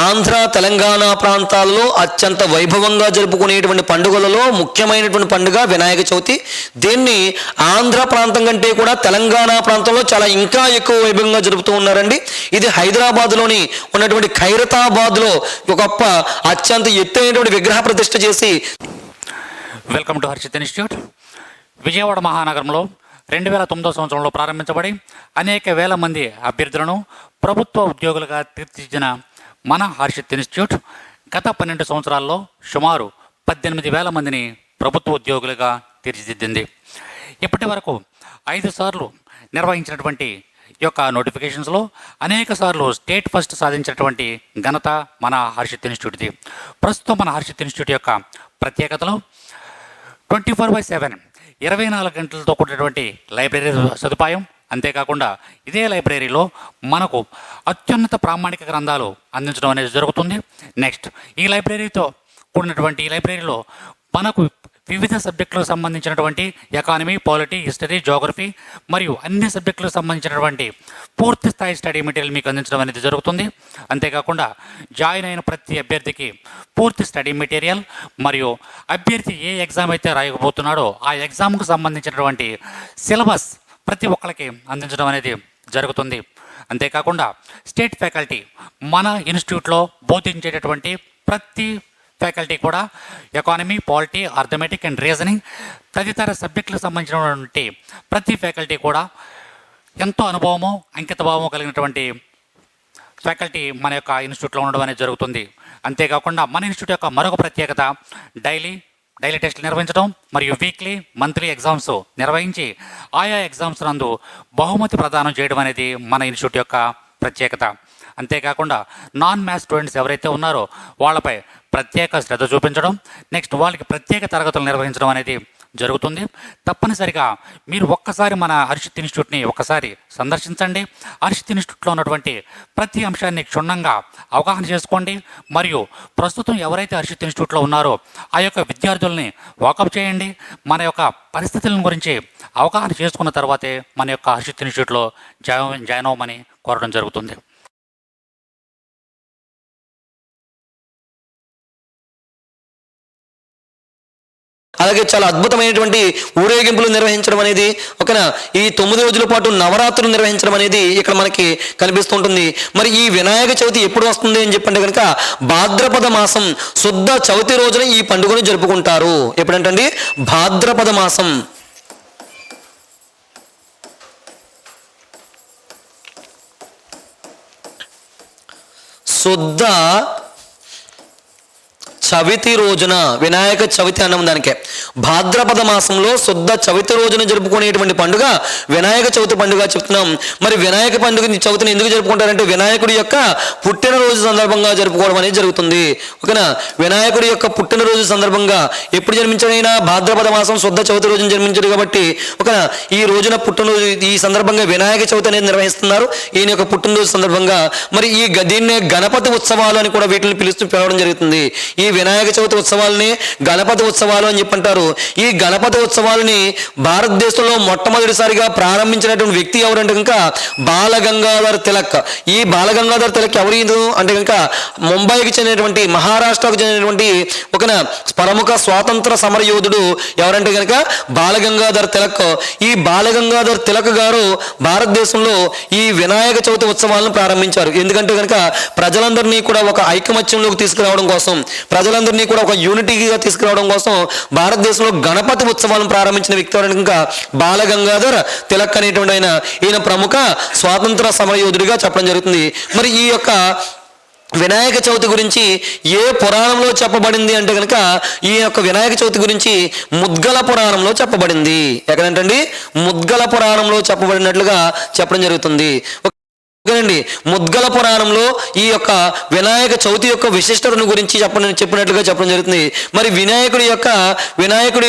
ఆంధ్ర తెలంగాణ ప్రాంతాల్లో అత్యంత వైభవంగా జరుపుకునేటువంటి పండుగలలో ముఖ్యమైనటువంటి పండుగ వినాయక చవితి. దీన్ని ఆంధ్ర ప్రాంతం కంటే కూడా తెలంగాణ ప్రాంతంలో చాలా ఇంకా ఎక్కువ వైభవంగా జరుపుతూ ఉన్నారండి. ఇది హైదరాబాద్లోని ఉన్నటువంటి ఖైరతాబాద్లో ఒక గొప్ప అత్యంత ఎత్తైనటువంటి విగ్రహ ప్రతిష్ఠ చేసి. Welcome to Harshit institute. Vijayawada మహానగరంలో 2009 సంవత్సరంలో ప్రారంభించబడి అనేక వేల మంది అభ్యర్థులను ప్రభుత్వ ఉద్యోగులుగా తీర్చిదిద్దిన మన హర్షిత్ ఇన్స్టిట్యూట్ గత 12 సంవత్సరాల్లో సుమారు 18,000 మందిని ప్రభుత్వ ఉద్యోగులుగా తీర్చిదిద్దింది. ఇప్పటి వరకు 5 సార్లు నిర్వహించినటువంటి ఈ యొక్క నోటిఫికేషన్స్లో అనేక సార్లు స్టేట్ ఫస్ట్ సాధించినటువంటి ఘనత మన హర్షిత్ ఇన్స్టిట్యూట్ది. ప్రస్తుతం మన హర్షిత్ ఇన్స్టిట్యూట్ యొక్క ప్రత్యేకతలు 24/7 24 గంటలతో కూడినటువంటి లైబ్రరీ సదుపాయం. అంతేకాకుండా ఇదే లైబ్రరీలో మనకు అత్యున్నత ప్రామాణిక గ్రంథాలు అందించడం అనేది జరుగుతుంది. నెక్స్ట్, ఈ లైబ్రరీతో కూడినటువంటి ఈ లైబ్రరీలో మనకు వివిధ సబ్జెక్టులకు సంబంధించినటువంటి ఎకానమీ, పాలిటీ, హిస్టరీ, జోగ్రఫీ మరియు అన్ని సబ్జెక్టులకు సంబంధించినటువంటి పూర్తి స్థాయి స్టడీ మెటీరియల్ మీకు అందించడం అనేది జరుగుతుంది. అంతేకాకుండా జాయిన్ అయిన ప్రతి అభ్యర్థికి పూర్తి స్టడీ మెటీరియల్ మరియు అభ్యర్థి ఏ ఎగ్జామ్ అయితే రాయకపోతున్నాడో ఆ ఎగ్జామ్కు సంబంధించినటువంటి సిలబస్ ప్రతి ఒక్కరికి అందించడం అనేది జరుగుతుంది. అంతేకాకుండా స్టేట్ ఫ్యాకల్టీ మన ఇన్స్టిట్యూట్లో బోధించేటటువంటి ప్రతి ఫ్యాకల్టీ కూడా economy, polity, arithmetic and reasoning తదితర సబ్జెక్టులకు సంబంధించినటువంటి ప్రతి ఫ్యాకల్టీ కూడా ఎంతో అనుభవము, అంకితభావము కలిగినటువంటి ఫ్యాకల్టీ మన యొక్క ఇన్స్టిట్యూట్లో ఉండడం అనేది జరుగుతుంది. అంతేకాకుండా మన ఇన్స్టిట్యూట్ యొక్క మరొక ప్రత్యేకత డైలీ టెస్టులు నిర్వహించడం మరియు వీక్లీ, మంత్లీ ఎగ్జామ్స్ నిర్వహించి ఆయా ఎగ్జామ్స్ నందు బహుమతి ప్రదానం చేయడం అనేది మన ఇన్స్టిట్యూట్ యొక్క ప్రత్యేకత. అంతేకాకుండా నాన్ మ్యాథ్స్ స్టూడెంట్స్ ఎవరైతే ఉన్నారో వాళ్ళపై ప్రత్యేక శ్రద్ధ చూపించడం, నెక్స్ట్ వాళ్ళకి ప్రత్యేక తరగతులు నిర్వహించడం అనేది జరుగుతుంది. తప్పనిసరిగా మీరు ఒక్కసారి మన హర్షిత్ ఇన్స్టిట్యూట్ని ఒక్కసారి సందర్శించండి. హర్షిత్ ఇన్స్టిట్యూట్లో ఉన్నటువంటి ప్రతి అంశాన్ని క్షుణ్ణంగా అవగాహన చేసుకోండి. మరియు ప్రస్తుతం ఎవరైతే హర్షిత్ ఇన్స్టిట్యూట్లో ఉన్నారో ఆ యొక్క విద్యార్థుల్ని వాకప్ చేయండి. మన యొక్క పరిస్థితుల గురించి అవగాహన చేసుకున్న తర్వాతే మన యొక్క హర్షిత్ ఇన్స్టిట్యూట్లో జాయిన్ అవ్వమని కోరడం జరుగుతుంది. అలాగే చాలా అద్భుతమైనటువంటి ఊరేగింపులు నిర్వహించడం అనేది, ఓకేనా, ఈ 9 రోజుల పాటు నవరాత్రులు నిర్వహించడం అనేది ఇక్కడ మనకి కనిపిస్తుంటుంది. మరి ఈ వినాయక చవితి ఎప్పుడు వస్తుంది అని చెప్పంటే కనుక భాద్రపద మాసం శుద్ధ చవితి రోజున ఈ పండుగను జరుపుకుంటారు. ఎప్పుడంటండి? భాద్రపద మాసం శుద్ధ చవితి రోజున, వినాయక చవితి అన్నం దానికే. భాద్రపద మాసంలో శుద్ధ చవితి రోజున జరుపుకునేటువంటి పండుగ వినాయక చవితి పండుగ చెప్తున్నాం. మరి వినాయక పండుగ చవితిని ఎందుకు జరుపుకుంటారంటే వినాయకుడి యొక్క పుట్టినరోజు సందర్భంగా జరుపుకోవడం అనేది జరుగుతుంది. ఓకేనా, వినాయకుడి యొక్క పుట్టినరోజు సందర్భంగా ఎప్పుడు జన్మించాడైనా భాద్రపద మాసం శుద్ధ చవితి రోజున జన్మించాడు కాబట్టి ఓకేనా, ఈ రోజున పుట్టినరోజు, ఈ సందర్భంగా వినాయక చవితి అనేది నిర్వహిస్తున్నారు. ఈయన యొక్క పుట్టినరోజు సందర్భంగా మరి దీన్నే గణపతి ఉత్సవాలు అని కూడా వీటిని పిలవడం జరుగుతుంది. ఈ వినాయక చవితి ఉత్సవాలని గణపతి ఉత్సవాలు అని చెప్పంటారు. ఈ గణపతి ఉత్సవాలని భారతదేశంలో మొట్టమొదటిసారిగా ప్రారంభించినటువంటి వ్యక్తి ఎవరంటే కనుక బాలగంగాధర్ తిలక్. ఈ బాలగంగాధర్ తిలక్ ఎవరు అంటే కనుక ముంబైకి చెందినటువంటి, మహారాష్ట్రకు చెందినటువంటి ఒక ప్రముఖ స్వాతంత్ర సమర యోధుడు ఎవరంటే కనుక బాలగంగాధర్ తిలక్. ఈ బాలగంగాధర్ తిలక్ గారు భారతదేశంలో ఈ వినాయక చవితి ఉత్సవాలను ప్రారంభించారు. ఎందుకంటే కనుక ప్రజలందరినీ కూడా ఒక ఐకమత్యంలోకి తీసుకురావడం కోసం, ప్రజలందరినీ కూడా ఒక యూనిటీగా తీసుకురావడం కోసం భారతదేశంలో గణపతి ఉత్సవాలను ప్రారంభించిన వ్యక్తి ఎవరంటే కనుక బాలగంగాధర్ తిలక్ అనేటువంటి ఈయన ప్రముఖ స్వాతంత్ర సమరయోధుడిగా చెప్పడం జరుగుతుంది. మరి ఈ యొక్క వినాయక చవితి గురించి ఏ పురాణంలో చెప్పబడింది అంటే కనుక ఈ యొక్క వినాయక చవితి గురించి ముద్గల పురాణంలో చెప్పబడింది. ఎక్కడంటండి? ముద్గల పురాణంలో చెప్పబడినట్లుగా చెప్పడం జరుగుతుంది. ఓకేనండి, ముద్గల పురాణంలో ఈ యొక్క వినాయక చవితి యొక్క విశిష్టతను గురించి చెప్పినట్లుగా చెప్పడం జరుగుతుంది. మరి వినాయకుడి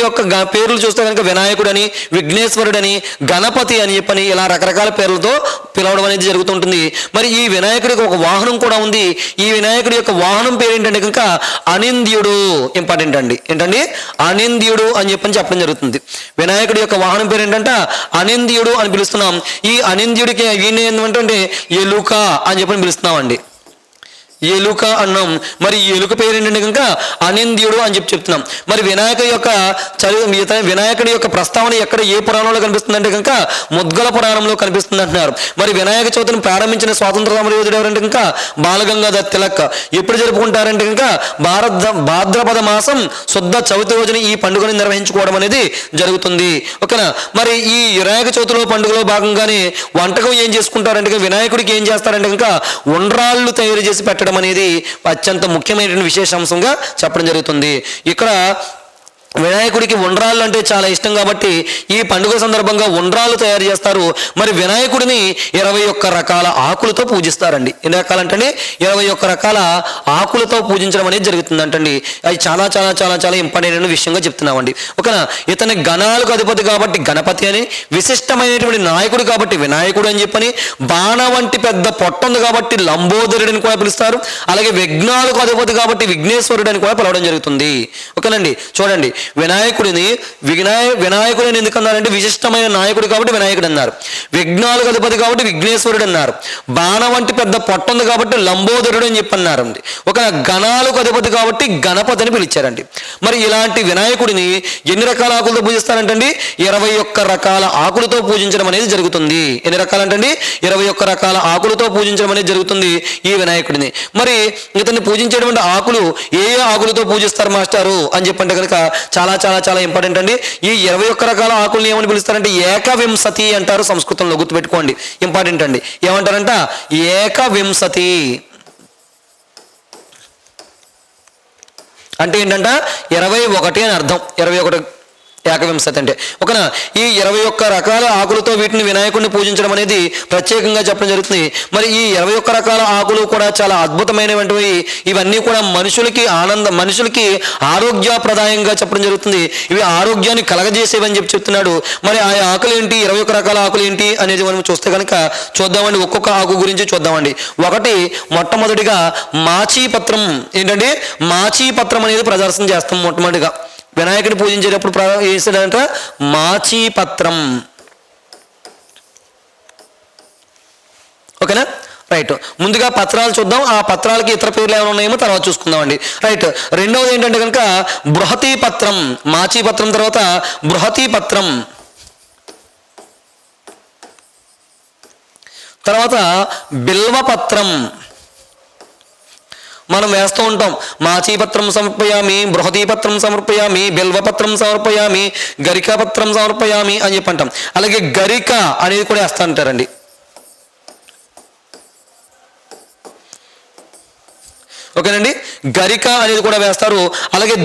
యొక్క పేర్లు చూస్తే కనుక వినాయకుడని, విఘ్నేశ్వరుడని, గణపతి అని చెప్పని ఇలా రకరకాల పేర్లతో పిలవడం అనేది జరుగుతుంటుంది. మరి ఈ వినాయకుడికి ఒక వాహనం కూడా ఉంది. ఈ వినాయకుడి యొక్క వాహనం పేరు ఏంటంటే కనుక అనింద్యుడు. ఇంపార్టెంట్ అండి, ఏంటండి? అనింద్యుడు అని చెప్పడం జరుగుతుంది. వినాయకుడి యొక్క వాహనం పేరు ఏంటంటే అనింద్యుడు అని పిలుస్తున్నాం. ఈ అనింద్యుడికి ఈయన ఏంటంటే ఎలుక అని పిలుస్తున్నామండి. ఎలుక అన్నాం. మరి ఈ ఎలుక పేరు ఏంటంటే కనుక అనింద్యుడు అని చెప్తున్నాం. మరి వినాయకుడి యొక్క ప్రస్తావన ఎక్కడ ఏ పురాణంలో కనిపిస్తుందంటే కనుక ముద్గల పురాణంలో కనిపిస్తుంది అంటున్నారు. మరి వినాయక చవితిని ప్రారంభించిన స్వాతంత్ర సమరయోధుడు ఎవరంటే కనుక బాలగంగాధర్ తిలక్. ఎప్పుడు జరుపుకుంటారంటే కనుక భాద్రపద మాసం శుద్ధ చవితి రోజున ఈ పండుగను నిర్వహించుకోవడం అనేది జరుగుతుంది. ఓకేనా? మరి ఈ వినాయక చవితిలో పండుగలో భాగంగానే వంటకం ఏం చేసుకుంటారంటే వినాయకుడికి ఏం చేస్తారంటే కనుక ఉండ్రాళ్ళు తయారు చేసి పెట్టడం అనేది అత్యంత ముఖ్యమైన విశేషాంశంగా చెప్పడం జరుగుతుంది. ఇక్కడ వినాయకుడికి ఉండ్రాళ్ళు అంటే చాలా ఇష్టం కాబట్టి ఈ పండుగ సందర్భంగా ఉండ్రాళ్ళు తయారు చేస్తారు. మరి వినాయకుడిని 21 రకాల ఆకులతో పూజిస్తారండి. ఎన్ని రకాలంటే 21 రకాల ఆకులతో పూజించడం అనేది జరుగుతుందంటండి. అది చాలా చాలా చాలా చాలా ఇంపార్టెంట్ విషయంగా చెప్తున్నామండి. ఓకేనా? ఇతని గణాలకు అధిపతి కాబట్టి గణపతి అని, విశిష్టమైనటువంటి నాయకుడు కాబట్టి వినాయకుడు అని చెప్పని, బాణ వంటి పెద్ద పొట్టుంది కాబట్టి లంబోదరుడిని కూడా పిలుస్తారు. అలాగే విఘ్నాలకు అధిపతి కాబట్టి విఘ్నేశ్వరుడు అని కూడా పిలవడం జరుగుతుంది. ఓకేనండి, చూడండి వినాయకుడిని ఎందుకు అన్నారంటే విశిష్టమైన నాయకుడు కాబట్టి వినాయకుడు అన్నారు. విఘ్నాలకు అధిపతి కాబట్టి విఘ్నేశ్వరుడు అన్నారు. బాణ వంటి పెద్ద పొట్టుంది కాబట్టి లంబోదరుడు అని చెప్పన్నారండి. ఒక గణాలకు అధిపతి కాబట్టి గణపతి అని పిలిచారండి. మరి ఇలాంటి వినాయకుడిని ఎన్ని రకాల ఆకులతో పూజిస్తారంటండి? 21 రకాల ఆకులతో పూజించడం అనేది జరుగుతుంది. ఎన్ని రకాలంటండి? 21 రకాల ఆకులతో పూజించడం అనేది జరుగుతుంది ఈ వినాయకుడిని. మరి ఇతన్ని పూజించేటువంటి ఆకులు ఏ ఆకులతో పూజిస్తారు మాస్టారు అని చెప్పంటే కనుక చాలా చాలా చాలా ఇంపార్టెంట్ అండి. ఈ 21 రకాల ఆకుల్ని ఏమని పిలుస్తారంటే ఏకవింశతి అంటారు సంస్కృతంలో. గుర్తుపెట్టుకోండి, ఇంపార్టెంట్ అండి. ఏమంటారంట? ఏకవింశతి అంటే ఏంటంట 21 అని అర్థం. 21 ఏకవింశతి అంటే ఓకేనా? ఈ 21 రకాల ఆకులతో వీటిని వినాయకుడిని పూజించడం అనేది ప్రత్యేకంగా చెప్పడం జరుగుతుంది. మరి ఈ 21 రకాల ఆకులు కూడా చాలా అద్భుతమైనటువంటివి. ఇవన్నీ కూడా మనుషులకి ఆరోగ్యప్రదాయంగా చెప్పడం జరుగుతుంది. ఇవి ఆరోగ్యాన్ని కలగజేసేవని చెప్తున్నాడు. మరి ఆ ఆకులు ఏంటి, 21 రకాల ఆకులు ఏంటి అనేది మనం చూస్తే కనుక చూద్దామండి. ఒక్కొక్క ఆకు గురించి చూద్దామండి. ఒకటి, మొట్టమొదటిగా మాచీపత్రం. ఏంటంటే మాచీపత్రం అనేది ప్రదర్శన చేస్తాం. మొట్టమొదటిగా వినాయకుడిని పూజించేటప్పుడు చేసేదంట మాచీపత్రం. ఓకేనా? రైట్. ముందుగా పత్రాలు చూద్దాం. ఆ పత్రాలకి ఇతర పేర్లు ఏమైనా ఉన్నాయేమో తర్వాత చూసుకుందామండి. రైట్. రెండవది ఏంటంటే కనుక బృహతీ పత్రం. మాచీపత్రం తర్వాత బృహతీ పత్రం, తర్వాత బిల్వపత్రం. మనం వేస్తూ ఉంటాం మాచీపత్రం సమర్పయామి, బృహదీపత్రం సమర్పయామి, బిల్వపత్రం సమర్పయామి, గరికాపత్రం సమర్పయామి అని చెప్పి అంటాం. అలాగే గరిక అనేది కూడా వేస్తూ ఉంటారండి. ఓకేనండి, గరిక అనేది కూడా వేస్తారు. అలాగే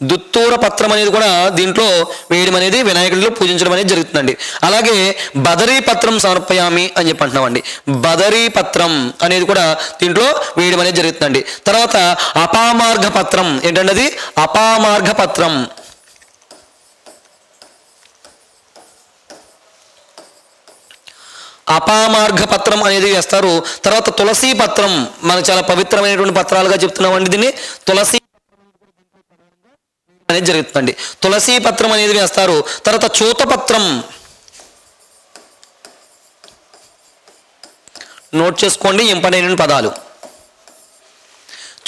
దుత్తురాపత్రం అనేది కూడా దీంట్లో వేయడం అనేది వినాయకుడిలో పూజించడం అనేది జరుగుతుందండి. అలాగే బదరీపత్రం సమర్పయామి అని చెప్పి అంటున్నామండి. బదరీపత్రం అనేది కూడా దీంట్లో వేయడం అనేది జరుగుతుందండి. తర్వాత అపామార్గ పత్రం. ఏంటంటే అది అపామార్గ పత్రం. అపామార్గ పత్రం అనేది వేస్తారు. తర్వాత తులసి పత్రం, మనకు చాలా పవిత్రమైనటువంటి పత్రాలుగా చెప్తున్నామండి. దీన్ని తులసి అనేది జరుగుతుందండి. తులసి పత్రం అనేది వేస్తారు. తర్వాత చూతపత్రం, నోట్ చేసుకోండి ఇంపార్టెంట్ పదాలు.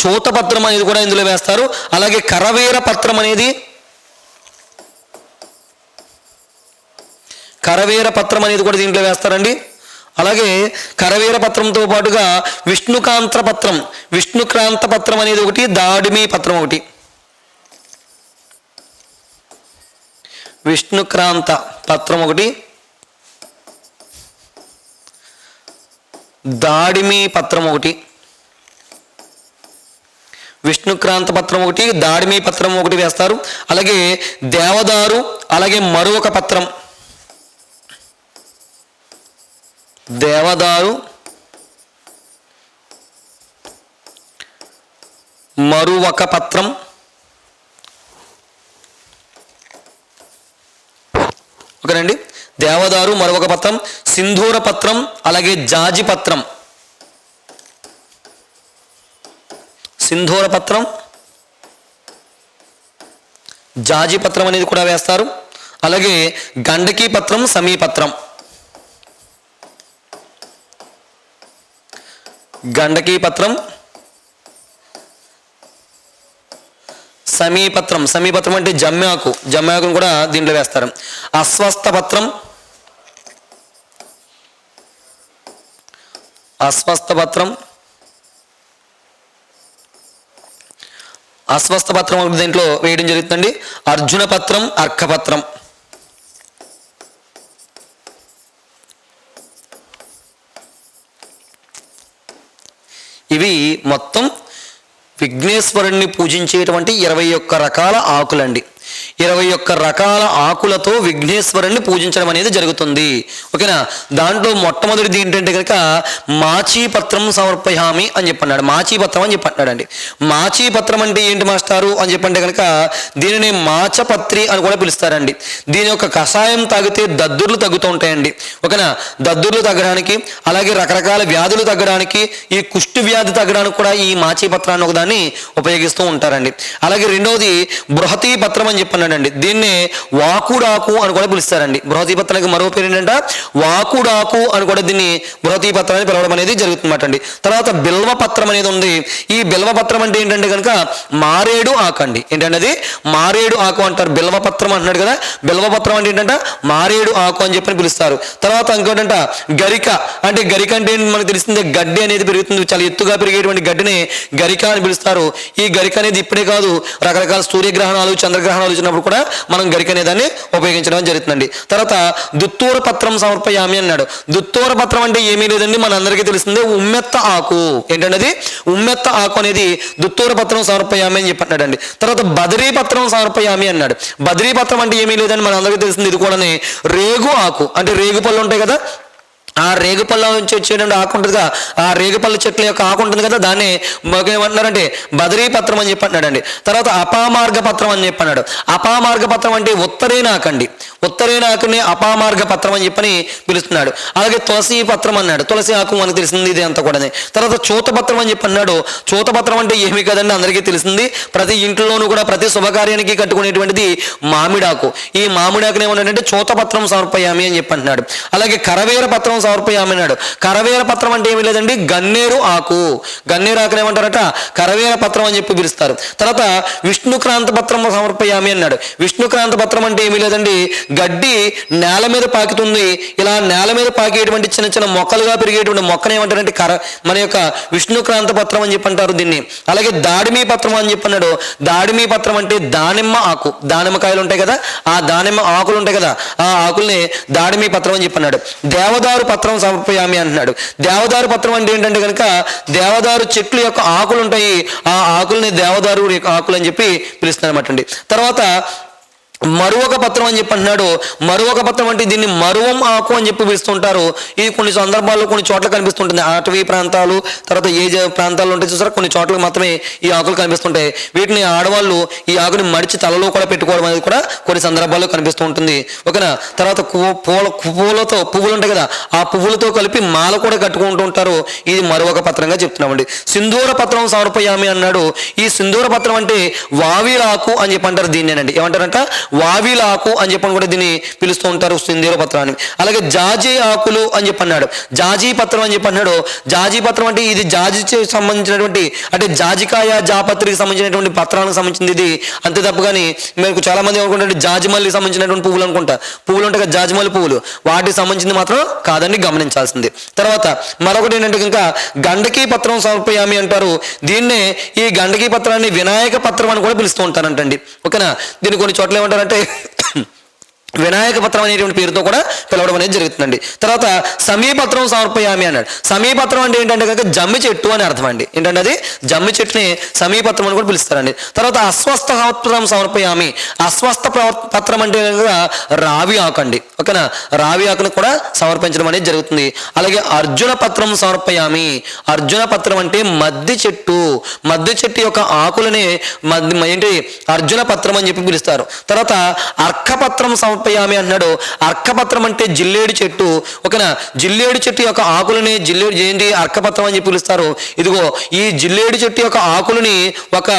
చూతపత్రం అనేది కూడా ఇందులో వేస్తారు. అలాగే కరవేర పత్రం అనేది, కరవేర పత్రం అనేది కూడా దీంట్లో వేస్తారండి. అలాగే కరవేర పత్రంతో పాటుగా విష్ణుకాంత పత్రం, విష్ణుక్రాంత పత్రం అనేది ఒకటి, దాడిమి పత్రం ఒకటి, విష్ణుక్రాంత పత్రం ఒకటి, దాడిమి పత్రం ఒకటి, విష్ణుక్రాంత పత్రం ఒకటి, దాడిమి పత్రం ఒకటి వేస్తారు. అలాగే దేవదారు, అలాగే మరొక పత్రం, దేవదారు, మరువక పత్రం, ఓకేనండి. దేవదారు, మరొక పత్రం, సింధూర పత్రం, అలాగే జాజి పత్రం, సింధూర పత్రం, జాజి పత్రం అనేది కూడా వేస్తారు. అలాగే గండకీ పత్రం, సమీపత్రం, గండకీ పత్రం, సమీపత్రం, సమీపత్రం అంటే జమ్మాకు, జమ్మాకును కూడా దీంట్లో వేస్తారు. అస్వస్థ పత్రం, అస్వస్థ పత్రం, అస్వస్థ పత్రం దీంట్లో వేయడం జరుగుతుందండి. అర్జున పత్రం, అర్కపత్రం, ఇవి మొత్తం విఘ్నేశ్వరుణ్ణి పూజించేటువంటి 21 రకాల ఆకులండి. 21 రకాల ఆకులతో విఘ్నేశ్వరుణ్ణి పూజించడం అనేది జరుగుతుంది. ఓకేనా. దాంట్లో మొట్టమొదటిది ఏంటంటే కనుక మాచీపత్రం సమర్పయామి అని చెప్పన్నాడు. మాచీపత్రం అని చెప్పన్నాడండి. మాచీపత్రం అంటే ఏంటి మాస్టారు అని చెప్పంటే కనుక దీనిని మాచపత్రి అని కూడా పిలుస్తారండి. దీని యొక్క కషాయం తాగితే దద్దుర్లు తగ్గుతూ ఉంటాయండి. ఓకేనా. దద్దుర్లు తగ్గడానికి, అలాగే రకరకాల వ్యాధులు తగ్గడానికి, ఈ కుష్టి వ్యాధి తగ్గడానికి కూడా ఈ మాచీపత్రాన్ని ఒకదాన్ని ఉపయోగిస్తూ ఉంటారండి. అలాగే రెండవది బృహతీ పత్రం అని చెప్పన్నాడండి. దీన్నే వాకుడాకు అని కూడా పిలుస్తారండి. బృహతీ పత్రానికి మరో పేరు ఏంటంటే వాకుడాకు అని కూడా దీన్ని బృహతీ పత్రాన్ని పిలవడం అనేది జరుగుతుందన్నమాట అండి. తర్వాత బిల్వ పత్రం అనేది ఉంది. ఈ బిల్వ పత్రం అంటే ఏంటంటే కనుక మారేడు ఆకు అండి. ఏంటంటే అది మారేడు ఆకు అంటారు. బిల్వ పత్రం అంటున్నాడు కదా, బిల్వ పత్రం అంటే ఏంటంటే మారేడు ఆకు అని చెప్పని పిలుస్తారు. తర్వాత ఇంకోటంట గరిక, అంటే గరిక అంటే మనకు తెలిసిందే గడ్డి అనేది పెరుగుతుంది, చాలా ఎత్తుగా పెరిగేటువంటి గడ్డిని గరిక అని పిలుస్తారు. ఈ గరిక అనేది ఇప్పుడే కాదు, రకరకాల సూర్యగ్రహణాలు, చంద్రగ్రహణాలు వచ్చినప్పుడు కూడా మనం గరిక అనే దాన్ని ఉపయోగించడం జరుగుతుందండి. తర్వాత దుత్తూర పత్రం సమర్పయామి అన్నాడు. దుత్తూర పత్రం అంటే ఏమీ లేదండి, మన అందరికీ తెలిసిందే ఉమ్మెత్త ఆకు. ఏంటంటే అది ఉమ్మెత్త ఆకు అనేది దుత్తూర పత్రం సమర్పయామి అని చెప్పన్నాడండి. తర్వాత బదరీ పత్రం సమర్పయామి అన్నాడు. బదరీ పత్రం అంటే ఏమీ లేదండి, మన అందరికీ తెలిసింది ఇది కూడా రేగు ఆకు. అంటే రేగు పళ్ళు ఉంటాయి కదా, ఆ రేగుపళ్ళ నుంచి వచ్చేటువంటి ఆకు ఉంటుంది కదా, ఆ రేగుపళ్ళ చెట్ల యొక్క ఆకు ఉంటుంది కదా, దాన్ని ఏమంటున్నారంటే బదరీ పత్రం అని చెప్పన్నాడండి. తర్వాత అపామార్గ పత్రం అని చెప్పన్నాడు. అపామార్గ పత్రం అంటే ఉత్తరేణ ఆకండి. ఉత్తరేణ ఆకుని అపామార్గ పత్రం అని చెప్పని పిలుస్తున్నాడు. అలాగే తులసి పత్రం అన్నాడు. తులసి ఆకు మనకు తెలిసింది ఇది అంతా కూడా. తర్వాత చూతపత్రం అని చెప్పన్నాడు. చూతపత్రం అంటే ఏమీ కదండి, అందరికీ తెలిసింది. ప్రతి ఇంట్లోనూ కూడా ప్రతి శుభకార్యానికి కట్టుకునేటువంటిది మామిడాకు. ఈ మామిడాకుని ఏమన్నాడంటే చూతపత్రం సమర్పయామి అని చెప్పంటున్నాడు. అలాగే కరవేర పత్రం సమర్పయామి అన్నాడు. కరవేర పత్రం అంటే ఏమీ లేదండి, గన్నేరు ఆకు. గన్నేరు ఆకుని ఏమంటారట కరవేర పత్రం అని చెప్పి పిలుస్తారు. తర్వాత విష్ణుక్రాంత పత్రం సమర్పయామి అన్నాడు. విష్ణుక్రాంత పత్రం అంటే ఏమీ లేదండి, గడ్డి నేల మీద పాకుతుంది. ఇలా నేల మీద పాకేటువంటి చిన్న చిన్న మొక్కలుగా పెరిగేటువంటి మొక్కను ఏమంటారంటే మన యొక్క విష్ణుక్రాంత పత్రం అని చెప్పి అంటారు దీన్ని. అలాగే దాడిమి పత్రం అని చెప్పన్నాడు. దాడిమి పత్రం అంటే దానిమ్మ ఆకు. దానిమ్మకాయలు ఉంటాయి కదా, ఆ దానిమ్మ ఆకులు ఉంటాయి కదా, ఆ ఆకుల్ని దాడిమి పత్రం అని చెప్పన్నాడు. దేవదారు పత్రం సమర్పయామి అంటున్నాడు. దేవదారు పత్రం అంటే ఏంటంటే కనుక దేవదారు చెట్లు యొక్క ఆకులు ఉంటాయి, ఆ ఆకుల్ని దేవదారు ఆకులు అని చెప్పి పిలుస్తారు అనమాట అండి. తర్వాత మరువక పత్రం అని చెప్పి అంటున్నాడు. మరువక పత్రం అంటే దీన్ని మరువం ఆకు అని చెప్పి పిలుస్తుంటారు. ఇది కొన్ని సందర్భాల్లో కొన్ని చోట్ల కనిపిస్తుంటుంది. అటవీ ప్రాంతాలు, తర్వాత ప్రాంతాల్లో ఉంటే చూసారా కొన్ని చోట్ల మాత్రమే ఈ ఆకులు కనిపిస్తుంటాయి. వీటిని ఆడవాళ్ళు ఈ ఆకుని మడిచి తలలో కూడా పెట్టుకోవడం అనేది కూడా కొన్ని సందర్భాల్లో కనిపిస్తూ ఉంటుంది. ఓకేనా. తర్వాత పువ్వులతో పువ్వులు ఉంటాయి కదా, ఆ పువ్వులతో కలిపి మాల కూడా కట్టుకుంటూ ఉంటారు. ఇది మరువక పత్రంగా చెప్తున్నామండి. సింధూర పత్రం సమర్పయామి అన్నాడు. ఈ సింధూర పత్రం అంటే వావిలాకు అని చెప్పి అంటారు. దీన్నేనండి ఏమంటారంట, వావిలాకు అని చెప్పని కూడా దీన్ని పిలుస్తూ ఉంటారు సింధూర పత్రాన్ని. అలాగే జాజి ఆకులు అని చెప్పి అన్నాడు. జాజీ పత్రం అని చెప్పి అన్నాడు. జాజీ పత్రం అంటే ఇది జాజికి సంబంధించినటువంటి, అంటే జాజికాయ జాపత్రికి సంబంధించినటువంటి పత్రానికి సంబంధించింది ఇది. అంతే తప్ప కానీ మీకు చాలా మంది అనుకుంటే జాజిమల్లికి సంబంధించినటువంటి పువ్వులు అనుకుంటా. పువ్వులు ఉంటాయి కదా జాజిమల్లి పువ్వులు, వాటికి సంబంధించింది మాత్రం కాదండి, గమనించాల్సింది. తర్వాత మరొకటి ఏంటంటే ఇంకా గండకీ పత్రం సమర్పయామి అంటారు. దీన్నే ఈ గండకీ పత్రాన్ని వినాయక పత్రం అని కూడా పిలుస్తూ ఉంటారంటండి. ఓకేనా. దీన్ని కొన్ని చోట్ల ఏమంటారంటే వినాయక పత్రం అనేటువంటి పేరుతో కూడా పిలవడం అనేది జరుగుతుందండి. తర్వాత సమీపత్రం సమర్పయామి అన్నాడు. సమీపత్రం అంటే ఏంటంటే కనుక జమ్మి చెట్టు అని అర్థం అండి. ఏంటంటే అది జమ్మి చెట్టుని సమీపత్రం అని కూడా పిలుస్తారండి. తర్వాత అస్వస్థ పత్రం సమర్పయామి. అస్వస్థ పత్రం అంటే కనుక రావి ఆకు అండి. ఓకేనా. రావి ఆకును కూడా సమర్పించడం అనేది జరుగుతుంది. అలాగే అర్జున పత్రం సమర్పయామి. అర్జున పత్రం అంటే మద్ది చెట్టు. మద్ది చెట్టు యొక్క ఆకులనే ఏంటి అర్జున పత్రం అని చెప్పి పిలుస్తారు. తర్వాత అర్కపత్రం సమర్పయామి అన్నాడు. అర్కపత్రం అంటే జిల్లేడు చెట్టు. ఓకేనా. జిల్లేడు చెట్టు యొక్క ఆకులని జిల్లేడు ఏంటి అర్కపత్రం అని చెప్పి పిలుస్తారు. ఇదిగో ఈ జిల్లేడు చెట్టు యొక్క ఆకులని ఒక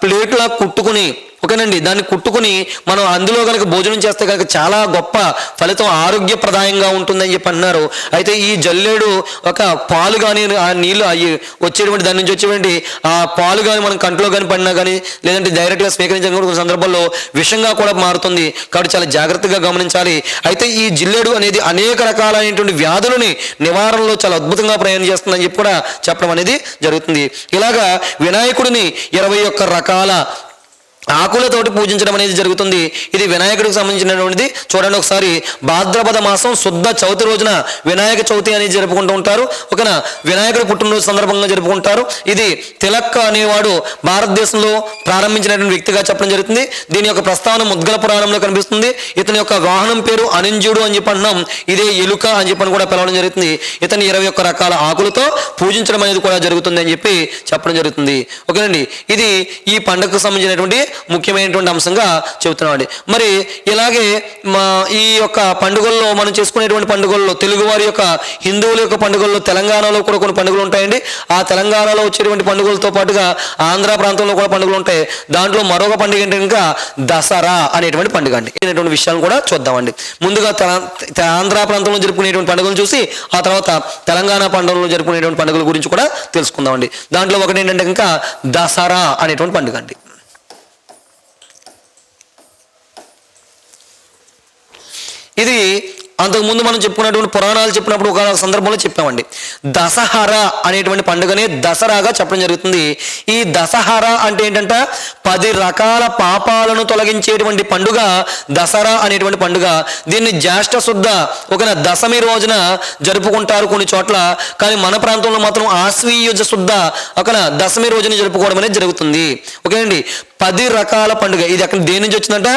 ప్లేట్లా కుట్టుకుని, ఓకేనండి, దాన్ని కుట్టుకుని మనం అందులో కనుక భోజనం చేస్తే కనుక చాలా గొప్ప ఫలితం, ఆరోగ్యప్రదాయంగా ఉంటుందని చెప్పి అన్నారు. అయితే ఈ జల్లేడు ఒక పాలు కానీ ఆ నీళ్ళు అవి వచ్చేటువంటి దాని నుంచి వచ్చేటువంటి ఆ పాలు కానీ మనం కంట్లో కానీ పడినా కానీ లేదంటే డైరెక్ట్గా స్వీకరించిన కొన్ని సందర్భాల్లో విషంగా కూడా మారుతుంది. కాబట్టి చాలా జాగ్రత్తగా గమనించాలి. అయితే ఈ జిల్లేడు అనేది అనేక రకాలైనటువంటి వ్యాధులని నివారణలో చాలా అద్భుతంగా ప్రయాణం చేస్తుందని చెప్పి కూడా చెప్పడం అనేది జరుగుతుంది. ఇలాగా వినాయకుడిని 21 రకాల ఆకులతోటి పూజించడం అనేది జరుగుతుంది. ఇది వినాయకుడికి సంబంధించినటువంటిది. చూడండి ఒకసారి, భాద్రపద మాసం శుద్ధ చవితి రోజున వినాయక చవితి అనేది జరుపుకుంటూ ఉంటారు. ఓకేనా. వినాయకుడి పుట్టినరోజు సందర్భంగా జరుపుకుంటారు. ఇది తిలక్ అనేవాడు భారతదేశంలో ప్రారంభించినటువంటి వ్యక్తిగా చెప్పడం జరుగుతుంది. దీని యొక్క ప్రస్తావన ముద్గల పురాణంలో కనిపిస్తుంది. ఇతని యొక్క వాహనం పేరు అనింజుడు అని చెప్పి అంటున్నాం. ఇదే ఎలుక అని చెప్పని కూడా పిలవడం జరుగుతుంది. ఇతని 21 రకాల ఆకులతో పూజించడం అనేది కూడా జరుగుతుంది అని చెప్పి చెప్పడం జరుగుతుంది. ఓకేనండి. ఇది ఈ పండుగకు సంబంధించినటువంటి ముఖ్యమైనటువంటి అంశంగా చెబుతున్నామండి. మరి ఇలాగే ఈ యొక్క పండుగల్లో మనం చేసుకునేటువంటి పండుగల్లో తెలుగువారి యొక్క హిందువుల యొక్క పండుగల్లో తెలంగాణలో కూడా కొన్ని పండుగలు ఉంటాయండి. ఆ తెలంగాణలో వచ్చేటువంటి పండుగలతో పాటుగా ఆంధ్ర ప్రాంతంలో కూడా పండుగలు ఉంటాయి. దాంట్లో మరొక పండుగ ఏంటంటే ఇంకా దసరా అనేటువంటి పండుగ అండి. అనేటువంటి విషయాలను కూడా చూద్దామండి. ముందుగా ఆంధ్ర ప్రాంతంలో జరుపుకునేటువంటి పండుగలు చూసి ఆ తర్వాత తెలంగాణ పండుగలో జరుపుకునేటువంటి పండుగల గురించి కూడా తెలుసుకుందామండి. దాంట్లో ఒకటి ఏంటంటే ఇంకా దసరా అనేటువంటి పండుగ అండి. ఇది అంతకుముందు మనం చెప్పుకున్నటువంటి పురాణాలు చెప్పినప్పుడు ఒక సందర్భంలో చెప్పామండి. దసహరా అనేటువంటి పండుగనే దసరాగా చెప్పడం జరుగుతుంది. ఈ దసహరా అంటే ఏంటంటే 10 రకాల పాపాలను తొలగించేటువంటి పండుగ దసరా అనేటువంటి పండుగ. దీన్ని జ్యేష్ఠ శుద్ధ ఒక దశమి రోజున జరుపుకుంటారు కొన్ని చోట్ల. కానీ మన ప్రాంతంలో మాత్రం ఆశ్వీయుజ శుద్ధ ఒక దశమి రోజున జరుపుకోవడం అనేది జరుగుతుంది. ఓకేనండి. 10 రకాల పండుగ. ఇది అక్కడ దేని నుంచి వచ్చిందంట,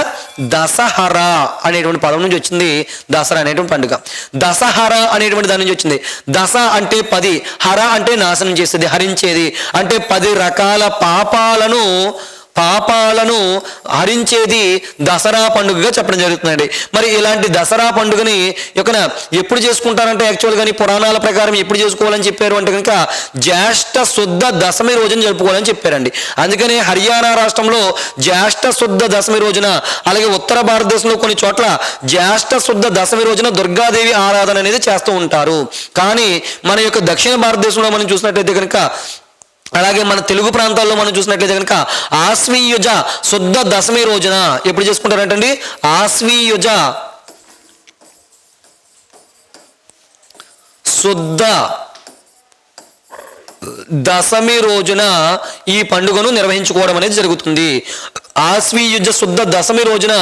దసహరా అనేటువంటి పదం నుంచి వచ్చింది దసరా అనేటువంటి పండుగ. దసహరా అనేటువంటి దాని నుంచి వచ్చింది. దశ అంటే 10, హర అంటే నాశనం చేసేది, హరించేది. అంటే 10 రకాల పాపాలను హరించేది దసరా పండుగగా చెప్పడం జరుగుతుందండి. మరి ఇలాంటి దసరా పండుగని ఎప్పుడు చేసుకుంటారంటే యాక్చువల్గా పురాణాల ప్రకారం ఎప్పుడు చేసుకోవాలని చెప్పారు అంటే కనుక జ్యేష్ఠ శుద్ధ దశమి రోజున జరుపుకోవాలని చెప్పారండి. అందుకని హర్యానా రాష్ట్రంలో జ్యేష్ఠ శుద్ధ దశమి రోజున, అలాగే ఉత్తర భారతదేశంలో కొన్ని చోట్ల జ్యేష్ఠ శుద్ధ దశమి రోజున దుర్గాదేవి ఆరాధన అనేది చేస్తూ ఉంటారు. కానీ మన యొక్క దక్షిణ భారతదేశంలో మనం చూసినట్టయితే కనుక, అలాగే మన తెలుగు ప్రాంతాల్లో మనం చూసినట్లయితే కనుక ఆశ్వీయుజ శుద్ధ దశమి రోజున ఎప్పుడు చేసుకుంటారంటండి, ఆశ్వీయుజ శుద్ధ దశమి రోజున ఈ పండుగను నిర్వహించుకోవడం అనేది జరుగుతుంది. ఆశ్వీయుజ శుద్ధ దశమి రోజున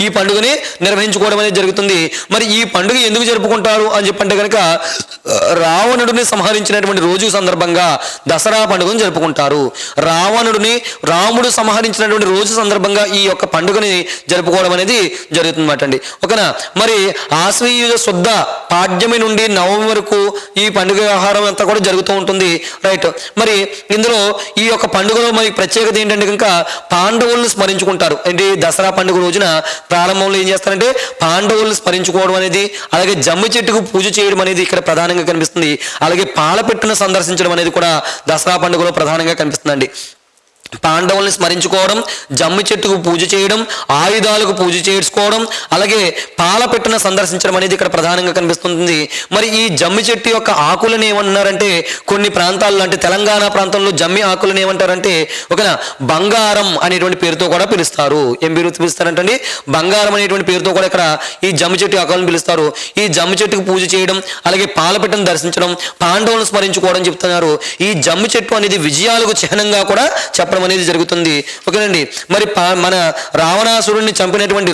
ఈ పండుగని నిర్వహించుకోవడం అనేది జరుగుతుంది. మరి ఈ పండుగ ఎందుకు జరుపుకుంటారు అని చెప్పంటే కనుక రావణుడిని సంహరించినటువంటి రోజు సందర్భంగా దసరా పండుగను జరుపుకుంటారు. రాముడు సంహరించినటువంటి రోజు సందర్భంగా ఈ యొక్క పండుగని జరుపుకోవడం అనేది జరుగుతుందన్నమాట అండి. ఓకేనా. మరి ఆశ్వీయుజ శుద్ధ పాడ్యమి నుండి నవమి వరకు ఈ పండుగ వ్యవహారం అంతా కూడా జరుగుతూ ఉంటుంది. రైట్. మరి ఇందులో ఈ యొక్క పండుగలో మరి ప్రత్యేకత ఏంటంటే కనుక పాండవులను స్మరించుకుంటారు. ఏంటి, దసరా పండుగ రోజున ప్రారంభంలో ఏం చేస్తారంటే పాండవులను స్మరించుకోవడం అనేది, అలాగే జమ్మి చెట్టుకు పూజ చేయడం అనేది ఇక్కడ ప్రధానంగా కనిపిస్తుంది. అలాగే పాలపెట్టును సందర్శించడం అనేది కూడా దసరా పండుగలో ప్రధానంగా కనిపిస్తుందండి. పాండవుల్ని స్మరించుకోవడం, జమ్మి చెట్టుకు పూజ చేయడం, ఆయుధాలకు పూజ చేసుకోవడం, అలాగే పాలపెట్టును సందర్శించడం అనేది ఇక్కడ ప్రధానంగా కనిపిస్తుంది. మరి ఈ జమ్మి చెట్టు యొక్క ఆకులను ఏమన్నారంటే కొన్ని ప్రాంతాల్లో, అంటే తెలంగాణ ప్రాంతంలో జమ్మి ఆకులను ఏమంటారంటే ఒక బంగారం అనేటువంటి పేరుతో కూడా పిలుస్తారు. ఏం పేరు పిలుస్తారంటండి, బంగారం అనేటువంటి పేరుతో కూడా ఇక్కడ ఈ జమ్మి చెట్టు ఆకులను పిలుస్తారు. ఈ జమ్మి చెట్టుకు పూజ చేయడం, అలాగే పాలపెట్టును దర్శించడం, పాండవులను స్మరించుకోవడం చెప్తున్నారు. ఈ జమ్మి చెట్టు అనేది విజయాలకు చిహ్నంగా కూడా చెప్పడం అనేది జరుగుతుంది. ఓకేనండి. మరి మన రావణాసురుడిని చంపినటువంటి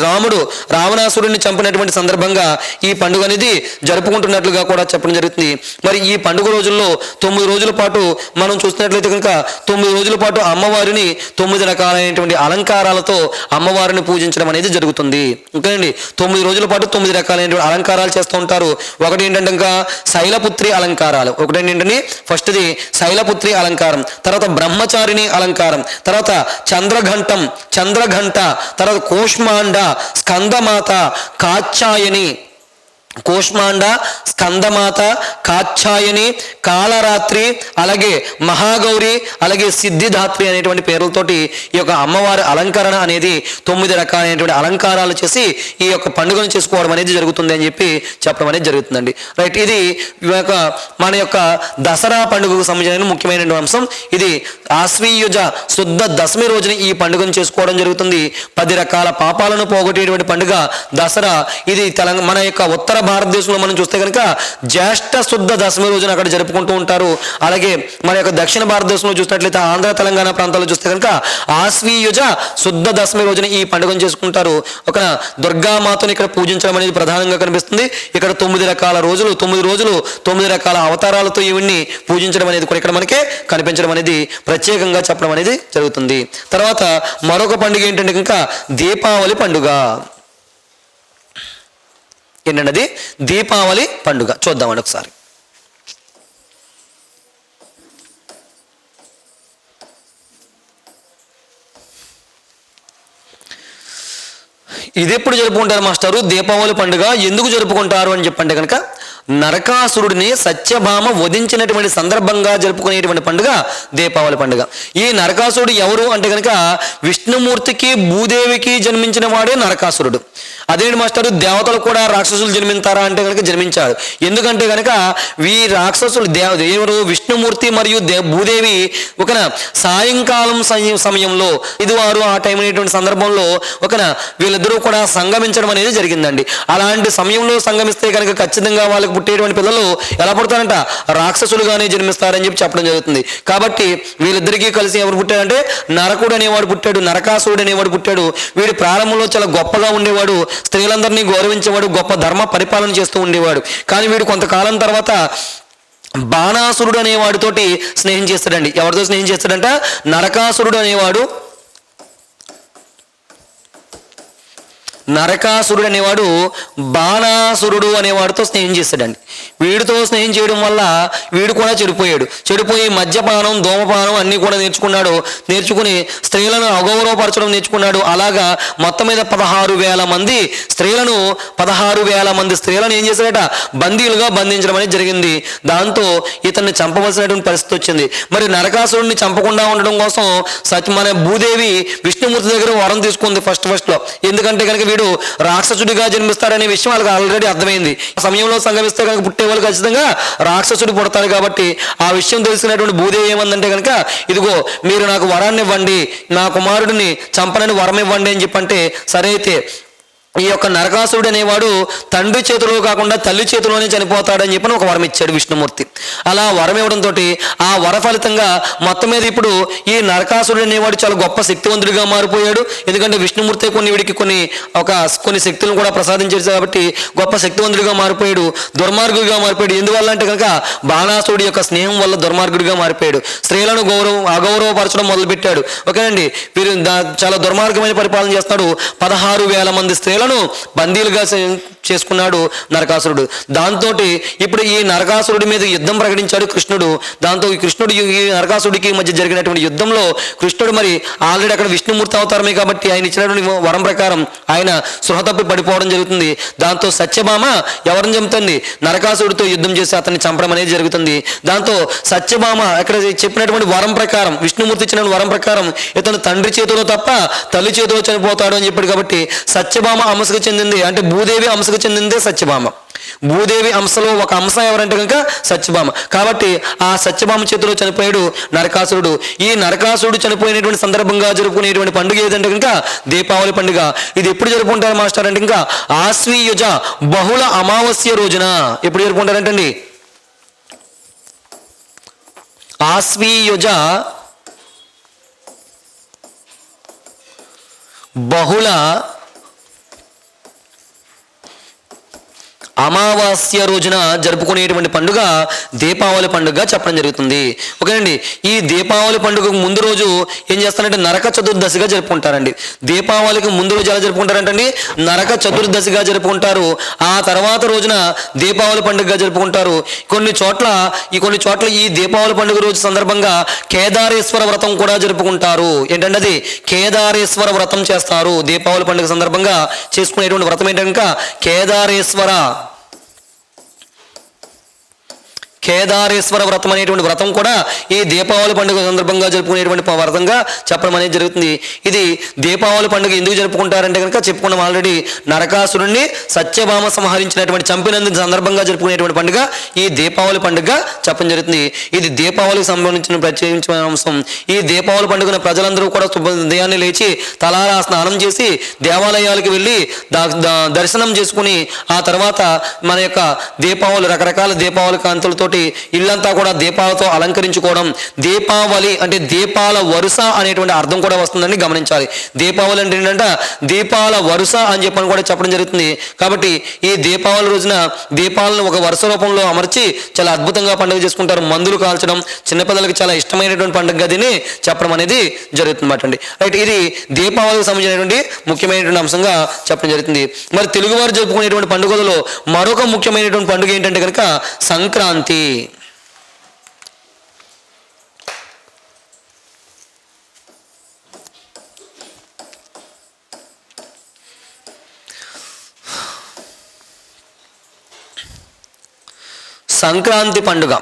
రావణాసురుడిని చంపినటువంటి సందర్భంగా ఈ పండుగ అనేది జరుపుకుంటున్నట్లుగా కూడా చెప్పడం జరుగుతుంది. మరి ఈ పండుగ రోజుల్లో 9 రోజుల పాటు మనం చూస్తున్నట్లయితే కనుక 9 రోజుల పాటు అమ్మవారిని 9 రకాలైనటువంటి అలంకారాలతో అమ్మవారిని పూజించడం అనేది జరుగుతుంది. ఓకేనండి. 9 రోజుల పాటు 9 రకాలైనటువంటి అలంకారాలు చేస్తూ ఉంటారు. ఒకటి ఏంటంటే ఇంకా శైలపుత్రి అలంకారాలు. ఒకటి ఏంటంటే ఫస్ట్ది శైలపుత్రి అలంకారం, తర్వాత బ్రహ్మచారిణి అలంకారం, తర్వాత చంద్రఘంట, తర్వాత కూష్మాండ, స్కందమాత, కాత్యాయని, స్కందమాత, కాత్యాయని, కాళరాత్రి, అలాగే మహాగౌరి, అలాగే సిద్ధిదాత్రి అనేటువంటి పేర్లతోటి ఈ యొక్క అమ్మవారి అలంకరణ అనేది 9 రకాలైనటువంటి అలంకారాలు చేసి ఈ యొక్క పండుగను చేసుకోవడం అనేది జరుగుతుంది అని చెప్పి చెప్పడం అనేది జరుగుతుందండి. రైట్. ఇది మన యొక్క దసరా పండుగకు సంబంధించిన ముఖ్యమైన అంశం. ఇది ఆశ్వీయుజ శుద్ధ దశమి రోజున ఈ పండుగను చేసుకోవడం జరుగుతుంది. 10 రకాల పాపాలను పోగొట్టేటువంటి పండుగ దసరా. ఇది మన యొక్క ఉత్తర భారతదేశంలో మనం చూస్తే కనుక జ్యేష్ఠ శుద్ధ దశమి రోజున అక్కడ జరుపుకుంటూ ఉంటారు. అలాగే మన యొక్క దక్షిణ భారతదేశంలో చూసినట్లయితే ఆంధ్ర తెలంగాణ ప్రాంతాల్లో చూస్తే కనుక ఆశ్వీయుజ శుద్ధ దశమి రోజున ఈ పండుగను చేసుకుంటారు. ఒక దుర్గామాతను ఇక్కడ పూజించడం అనేది ప్రధానంగా కనిపిస్తుంది. ఇక్కడ 9 రకాల రోజులు 9 రకాల అవతారాలతో ఇవన్నీ పూజించడం అనేది కూడా ఇక్కడ మనకే కనిపించడం అనేది ప్రత్యేకంగా చెప్పడం అనేది జరుగుతుంది. తర్వాత మరొక పండుగ ఏంటంటే కనుక దీపావళి పండుగ. ఏంటంటే అది దీపావళి పండుగ. చూద్దామండి ఒకసారి. ఇది ఎప్పుడు జరుపుకుంటారు మాస్టారు దీపావళి పండుగ? ఎందుకు జరుపుకుంటారు అని చెప్పంటే కనుక నరకాసురుడిని సత్యభామ వధించినటువంటి సందర్భంగా జరుపుకునేటువంటి పండుగ దీపావళి పండుగ. ఈ నరకాసురుడు ఎవరు అంటే కనుక విష్ణుమూర్తికి భూదేవికి జన్మించిన వాడే నరకాసురుడు. అదేంటి మాస్టారు దేవతలు కూడా రాక్షసులు జన్మించారా అంటే కనుక జన్మించారు. ఎందుకంటే కనుక ఈ రాక్షసులు దేవుడు విష్ణుమూర్తి మరియు భూదేవి ఒక సాయంకాలం సమయంలో ఇదివారు ఆ టైం అనేటువంటి సందర్భంలో వీళ్ళిద్దరూ కూడా సంగమించడం అనేది జరిగిందండి. అలాంటి సమయంలో సంగమిస్తే కనుక ఖచ్చితంగా వాళ్ళకి పుట్టేటువంటి పిల్లలు ఎలా పుడతారంట, రాక్షసులుగానే జన్మిస్తారని చెప్పి చెప్పడం జరుగుతుంది. కాబట్టి వీళ్ళిద్దరికీ కలిసి ఎవరు పుట్టాడంటే నరకుడు అనేవాడు పుట్టాడు, నరకాసురుడు అనేవాడు పుట్టాడు. వీడు ప్రారంభంలో చాలా గొప్పగా ఉండేవాడు, స్త్రీలందరినీ గౌరవించేవాడు, గొప్ప ధర్మ పరిపాలన చేస్తూ ఉండేవాడు. కానీ వీడు కొంతకాలం తర్వాత బాణాసురుడు అనేవాడితోటి స్నేహం చేస్తాడండి. ఎవరితో స్నేహం చేస్తాడంట? నరకాసురుడు అనేవాడు బాణాసురుడు అనేవాడితో స్నేహం చేస్తాడండి. వీడితో స్నేహం చేయడం వల్ల వీడు కూడా చెడిపోయి మద్యపానం, ధూమపానం అన్నీ కూడా నేర్చుకుని స్త్రీలను అగౌరవపరచడం నేర్చుకున్నాడు. అలాగా మొత్తం మీద 16,000 మంది స్త్రీలను ఏం చేశాడట, బందీలుగా బంధించడం అనేది జరిగింది. దాంతో ఇతన్ని చంపవలసినటువంటి పరిస్థితి వచ్చింది. మరి నరకాసురుడిని చంపకుండా ఉండడం కోసం మన భూదేవి విష్ణుమూర్తి దగ్గర వరం తీసుకుంది ఫస్ట్ లో. ఎందుకంటే కనుక వీడు రాక్షసుడిగా జన్మిస్తాడనే విషయం వాళ్ళకి ఆల్రెడీ అర్థమైంది. సమయంలో సంగమిస్తే కనుక పుట్టేవాళ్ళు ఖచ్చితంగా రాక్షసుడు పుడతారు. కాబట్టి ఆ విషయం తెలిసినటువంటి భూదేవి ఏమందంటే కనుక ఇదిగో మీరు నాకు వరాన్ని ఇవ్వండి, నా కుమారుడిని చంపనని వరం ఇవ్వండి అని చెప్పంటే సరే అయితే ఈ యొక్క నరకాసురుడు అనేవాడు తండ్రి చేతిలో కాకుండా తల్లి చేతిలోనే చనిపోతాడని చెప్పని ఒక వరం ఇచ్చాడు విష్ణుమూర్తి. అలా వరం ఇవ్వడంతో ఆ వర ఫలితంగా మొత్తం మీద ఇప్పుడు ఈ నరకాసురుడు అనేవాడు చాలా గొప్ప శక్తివంతుడిగా మారిపోయాడు. ఎందుకంటే విష్ణుమూర్తి వీడికి కొన్ని శక్తులను కూడా ప్రసాదించాడు కాబట్టి గొప్ప శక్తివంతుడిగా మారిపోయాడు, దుర్మార్గుడిగా మారిపోయాడు. ఎందువల్ల అంటే కనుక బాణాసురుడి యొక్క స్నేహం వల్ల దుర్మార్గుడిగా మారిపోయాడు. స్త్రీలను అగౌరవపరచడం మొదలుపెట్టాడు. ఓకేనండి, వీరు చాలా దుర్మార్గమైన పరిపాలన చేస్తున్నాడు. 16,000 మంది స్త్రీలను బందీలుగా చేసుకున్నాడు నరకాసురుడు. దాంతో ఇప్పుడు ఈ నరకాసురుడి మీద యుద్ధం ప్రకటించాడు కృష్ణుడు. దాంతో ఈ కృష్ణుడు ఈ నరకాసురుడికి మధ్య జరిగినటువంటి యుద్ధంలో కృష్ణుడు మరి ఆల్రెడీ అక్కడ విష్ణుమూర్తి అవతారమే కాబట్టి ఆయన ఇచ్చినటువంటి వరం ప్రకారం ఆయన సృహ తప్పి పడిపోవడం జరుగుతుంది. దాంతో సత్యభామ ఎవరిని చంపుతుంది, నరకాసురుడితో యుద్ధం చేసి అతన్ని చంపడం అనేది జరుగుతుంది. దాంతో సత్యభామ ఇక్కడ చెప్పినటువంటి వరం ప్రకారం, విష్ణుమూర్తి ఇచ్చిన వరం ప్రకారం ఇతను తండ్రి చేతిలో తప్ప తల్లి చేతిలో చనిపోతాడు అని చెప్పాడు కాబట్టి సత్యభామ అంశకు చెందింది, అంటే భూదేవి అంశకు చెందిందే సత్యభామ. భూదేవి అంశలో ఒక అంశ ఎవరంటే కనుక సత్యభామ. కాబట్టి ఆ సత్యభామ చేతిలో చనిపోయాడు నరకాసురుడు. ఈ నరకాసురుడు చనిపోయినటువంటి సందర్భంగా జరుపుకునేటువంటి పండుగ ఏదంటే కనుక దీపావళి పండుగ. ఇది ఎప్పుడు జరుపుకుంటారు మాస్టర్ అంటే ఇంకా ఆశ్వీయుజ బహుళ అమావాస్య రోజున. ఎప్పుడు జరుపుకుంటారంటండి? ఆశ్వీయుజ బహుళ అమావాస్య రోజున జరుపుకునేటువంటి పండుగ దీపావళి పండుగ చెప్పడం జరుగుతుంది. ఓకేనండి, ఈ దీపావళి పండుగకు ముందు రోజు ఏం చేస్తారంటే నరక చతుర్దశిగా జరుపుకుంటారండి. దీపావళికి ముందు రోజు ఎలా జరుపుకుంటారంటండి? నరక చతుర్దశిగా జరుపుకుంటారు. ఆ తర్వాత రోజున దీపావళి పండుగగా జరుపుకుంటారు. కొన్ని చోట్ల ఈ దీపావళి పండుగ రోజు సందర్భంగా కేదారేశ్వర వ్రతం కూడా జరుపుకుంటారు. ఏంటంటే అది కేదారేశ్వర వ్రతం చేస్తారు. దీపావళి పండుగ సందర్భంగా చేసుకునేటువంటి వ్రతం ఏంటంటే కేదారేశ్వర వ్రతం అనేటువంటి వ్రతం కూడా ఈ దీపావళి పండుగ సందర్భంగా జరుపుకునేటువంటి వ్రతంగా చెప్పడం అనేది జరుగుతుంది. ఇది దీపావళి పండుగ ఎందుకు జరుపుకుంటారంటే కనుక చెప్పుకున్నాం ఆల్రెడీ, నరకాసురుణ్ణి సత్యభామ సంహరించినటువంటి చంపినందుకు సందర్భంగా జరుపుకునేటువంటి పండుగ ఈ దీపావళి పండుగ చెప్పడం జరుగుతుంది. ఇది దీపావళికి సంబంధించిన ప్రత్యేకించిన అంశం. ఈ దీపావళి పండుగను ప్రజలందరూ కూడా ఉదయాన్నే లేచి తలారా స్నానం చేసి దేవాలయాలకు వెళ్ళి దర్శనం చేసుకుని ఆ తర్వాత మన యొక్క దీపావళి రకరకాల దీపావళి కాంతులతోటి ఇల్లంతా కూడా దీపాలతో అలంకరించుకోవడం. దీపావళి అంటే దీపాల వరుస అనేటువంటి అర్థం కూడా వస్తుందని గమనించాలి. దీపావళి అంటే ఏంటంటే దీపాల వరుస అని చెప్పని కూడా చెప్పడం జరుగుతుంది. కాబట్టి ఈ దీపావళి రోజున దీపాలను ఒక వరుస రూపంలో అమర్చి చాలా అద్భుతంగా పండుగ చేసుకుంటారు. మందులు కాల్చడం చిన్నపిల్లలకి చాలా ఇష్టమైనటువంటి పండుగ దీన్ని చెప్పడం అనేది జరుగుతుంది అండి. రైట్, ఇది దీపావళికి సంబంధించినటువంటి ముఖ్యమైనటువంటి అంశంగా చెప్పడం జరుగుతుంది. మరి తెలుగువారు జరుపుకునేటువంటి పండుగలలో మరొక ముఖ్యమైనటువంటి పండుగ ఏంటంటే కనుక సంక్రాంతి. సంక్రాంతి పండుగ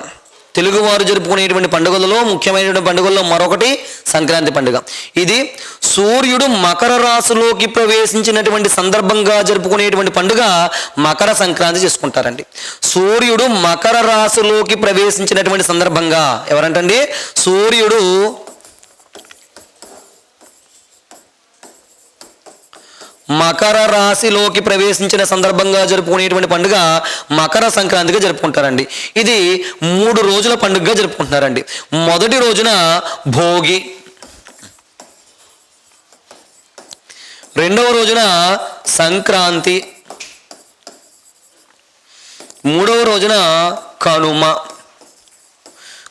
తెలుగువారు జరుపుకునేటువంటి పండుగలలో ముఖ్యమైనటువంటి పండుగల్లో మరొకటి సంక్రాంతి పండుగ. ఇది సూర్యుడు మకర రాశిలోకి ప్రవేశించినటువంటి సందర్భంగా జరుపుకునేటువంటి పండుగ మకర సంక్రాంతి చేసుకుంటారండి. సూర్యుడు మకర రాశిలోకి ప్రవేశించినటువంటి సందర్భంగా, ఎవరంటండి? సూర్యుడు మకర రాశిలోకి ప్రవేశించిన సందర్భంగా జరుపుకునేటువంటి పండుగ మకర సంక్రాంతిగా జరుపుకుంటారండి. ఇది 3 రోజుల పండుగగా జరుపుకుంటున్నారండి. మొదటి రోజున భోగి, రెండవ రోజున సంక్రాంతి, మూడవ రోజున కనుమ.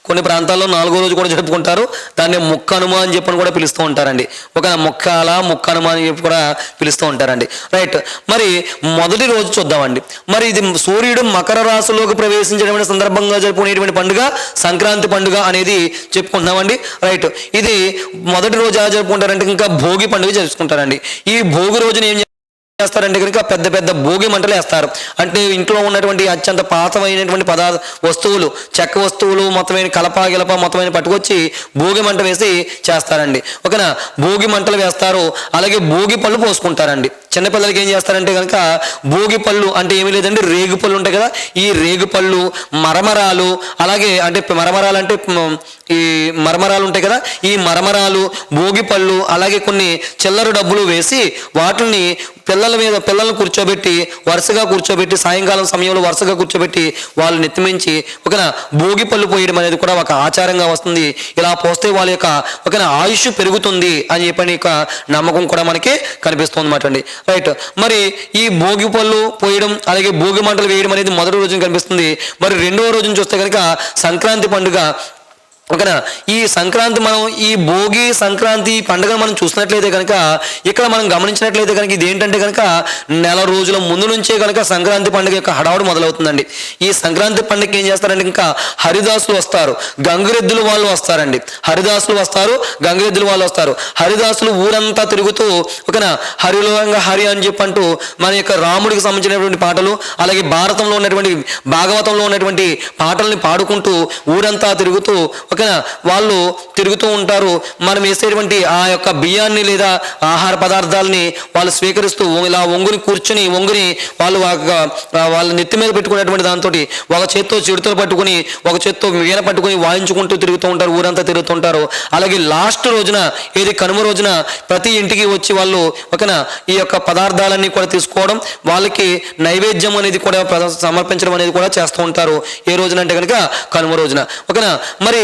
కొన్ని ప్రాంతాల్లో 4వ రోజు కూడా జరుపుకుంటారు. దాన్ని ముక్కనుమ అని చెప్పని కూడా పిలుస్తూ ఉంటారండి. ఒక ముక్కనుమ అని చెప్పి కూడా పిలుస్తూ ఉంటారండి. రైట్, మరి మొదటి రోజు చూద్దామండి. మరి ఇది సూర్యుడు మకర రాశిలోకి ప్రవేశించినటువంటి సందర్భంగా జరుపుకునేటువంటి పండుగ సంక్రాంతి పండుగ అనేది చెప్పుకుంటున్నామండి. రైట్, ఇది మొదటి రోజు ఎలా జరుపుకుంటారంటే ఇంకా భోగి పండుగ జరుపుకుంటారండి. ఈ భోగి రోజున ఏం చేస్తారంటే కనుక పెద్ద పెద్ద భోగి మంటలు వేస్తారు. అంటే ఇంట్లో ఉన్నటువంటి అత్యంత పాతమైనటువంటి వస్తువులు, చెక్క వస్తువులు మొత్తమైన కలప గిలప మొత్తమైన పట్టుకొచ్చి భోగి మంట వేసి చేస్తారండి. ఓకేనా? భోగి మంటలు వేస్తారు. అలాగే భోగి పళ్ళు పోసుకుంటారండి. చిన్నపిల్లలకి ఏం చేస్తారంటే కనుక భోగి పళ్ళు అంటే ఏమీ లేదండి, రేగు పళ్ళు ఉంటాయి కదా, ఈ రేగు పళ్ళు, మరమరాలు, అలాగే అంటే మరమరాలు అంటే ఈ మరమరాలు ఉంటాయి కదా, ఈ మరమరాలు, భోగి పళ్ళు, అలాగే కొన్ని చిల్లర డబ్బులు వేసి వాటిని పిల్లలను కూర్చోబెట్టి వరుసగా కూర్చోబెట్టి సాయంకాలం సమయంలో వరుసగా కూర్చోబెట్టి వాళ్ళు నెత్తిమించి ఒక భోగి పళ్ళు పోయడం అనేది కూడా ఒక ఆచారంగా వస్తుంది. ఇలా పోస్తే వాళ్ళ యొక్క ఒక ఆయుష్ పెరుగుతుంది అని చెప్పని ఒక నమ్మకం కూడా మనకి కనిపిస్తుంది అన్నమాట అండి. రైట్, మరి ఈ భోగి పళ్ళు పోయడం అలాగే భోగి మంటలు వేయడం అనేది మొదటి రోజున కనిపిస్తుంది. మరి రెండవ రోజున చూస్తే కనుక సంక్రాంతి పండుగ. ఓకేనా, ఈ సంక్రాంతి మనం ఈ భోగి సంక్రాంతి పండుగను మనం చూసినట్లయితే కనుక ఇక్కడ మనం గమనించినట్లయితే కనుక ఇది ఏంటంటే కనుక నెల రోజుల ముందు నుంచే కనుక సంక్రాంతి పండుగ యొక్క హడావుడు మొదలవుతుందండి. ఈ సంక్రాంతి పండుగకి ఏం చేస్తారంటే ఇంకా హరిదాసులు వస్తారు, గంగిరెద్దులు వాళ్ళు వస్తారండి. హరిదాసులు వస్తారు, గంగిరెద్దులు వాళ్ళు వస్తారు. హరిదాసులు ఊరంతా తిరుగుతూ ఓకేనా హరిలోంగ హరి అని చెప్పంటూ మన యొక్క రాముడికి సంబంధించినటువంటి పాటలు అలాగే భారతంలో ఉన్నటువంటి భాగవతంలో ఉన్నటువంటి పాటల్ని పాడుకుంటూ ఊరంతా తిరుగుతూ ఓకేనా వాళ్ళు తిరుగుతూ ఉంటారు. మనం వేసేటువంటి ఆ యొక్క బియ్యాన్ని లేదా ఆహార పదార్థాలని వాళ్ళు స్వీకరిస్తూ ఇలా వంగుని వాళ్ళు వాళ్ళ నెత్తి మీద పెట్టుకునేటువంటి దాంతో ఒక చేత్తో చిడుతలు పట్టుకుని ఒక చేత్తో వీణ పట్టుకుని వాయించుకుంటూ తిరుగుతూ ఉంటారు, ఊరంతా తిరుగుతుంటారు. అలాగే లాస్ట్ రోజున ఏది కనుమ రోజున ప్రతి ఇంటికి వచ్చి వాళ్ళు ఓకేనా ఈ యొక్క పదార్థాలన్నీ కూడా తీసుకోవడం, వాళ్ళకి నైవేద్యం అనేది కూడా సమర్పించడం అనేది కూడా చేస్తూ ఉంటారు. ఏ రోజున అంటే కనుక కనుమ రోజున. ఓకేనా, మరి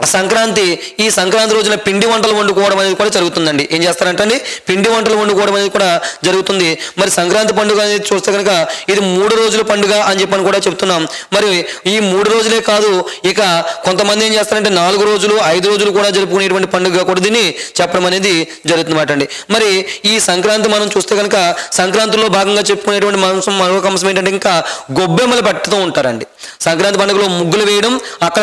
ఈ సంక్రాంతి రోజున పిండి వంటలు వండుకోవడం అనేది కూడా జరుగుతుందండి. ఏం చేస్తారంటే పిండి వంటలు వండుకోవడం అనేది కూడా జరుగుతుంది. మరి సంక్రాంతి పండుగ అనేది చూస్తే కనుక ఇది 3 రోజుల పండుగ అని చెప్పని కూడా చెప్తున్నాం. మరి ఈ 3 రోజులే కాదు, ఇక కొంతమంది ఏం చేస్తారంటే 4 రోజులు 5 రోజులు కూడా జరుపుకునేటువంటి పండుగ కూడా దీన్ని చెప్పడం అనేది జరుగుతుందన్నమాట అండి. మరి ఈ సంక్రాంతి మనం చూస్తే కనుక సంక్రాంతిలో భాగంగా చెప్పుకునేటువంటి మరొక అంశం ఏంటంటే ఇంకా గొబ్బెమ్మలు పెట్టుతూ ఉంటారండి. సంక్రాంతి పండుగలో ముగ్గులు వేయడం, అక్కడ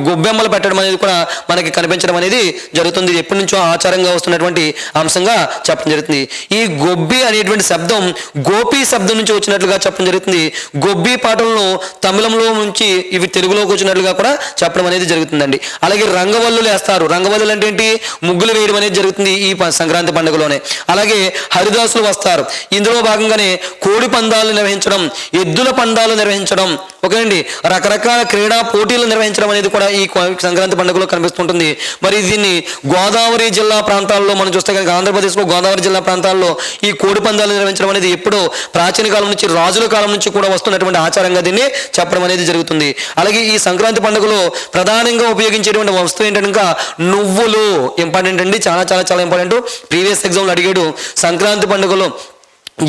గొబ్బెమ్మలు పెట్టడం అనేది కూడా మనకి కనిపించడం అనేది జరుగుతుంది. ఎప్పటి నుంచో ఆచారంగా వస్తున్నటువంటి అంశంగా చెప్పడం జరుగుతుంది. ఈ గొబ్బి అనేటువంటి శబ్దం గోపి శబ్దం నుంచి వచ్చినట్లుగా చెప్పడం జరుగుతుంది. గొబ్బి పాటలను తమిళంలో నుంచి ఇవి తెలుగులోకి వచ్చినట్లుగా కూడా చెప్పడం అనేది జరుగుతుందండి. అలాగే రంగవల్లులు వేస్తారు. రంగవల్లులు అంటే ఏంటి, ముగ్గులు వేయడం అనేది జరుగుతుంది ఈ సంక్రాంతి పండుగలోనే. అలాగే హరిదాసులు వస్తారు. ఇందులో భాగంగానే కోడి పందాలు నిర్వహించడం, ఎద్దుల పందాలు నిర్వహించడం, ఓకేనండి రకరకాల క్రీడా పోటీలు నిర్వహించడం అనేది కూడా ఈ సంక్రాంతి పండుగలో కనిపిస్తుంటుంది. మరి దీన్ని గోదావరి జిల్లా ప్రాంతాల్లో మనం చూస్తే కనుక ఆంధ్రప్రదేశ్లో గోదావరి జిల్లా ప్రాంతాల్లో ఈ కోడి పందాలు నిర్వహించడం అనేది ఎప్పుడో ప్రాచీన కాలం నుంచి రాజుల కాలం నుంచి కూడా వస్తున్నటువంటి ఆచారంగా దీన్ని చెప్పడం అనేది జరుగుతుంది. అలాగే ఈ సంక్రాంతి పండుగలో ప్రధానంగా ఉపయోగించేటువంటి వస్తువు ఏంటంటే ఇంకా నువ్వులు. ఇంపార్టెంట్ అండి, చాలా చాలా చాలా ఇంపార్టెంట్. ప్రీవియస్ ఎగ్జామ్లో అడిగాడు సంక్రాంతి పండుగలో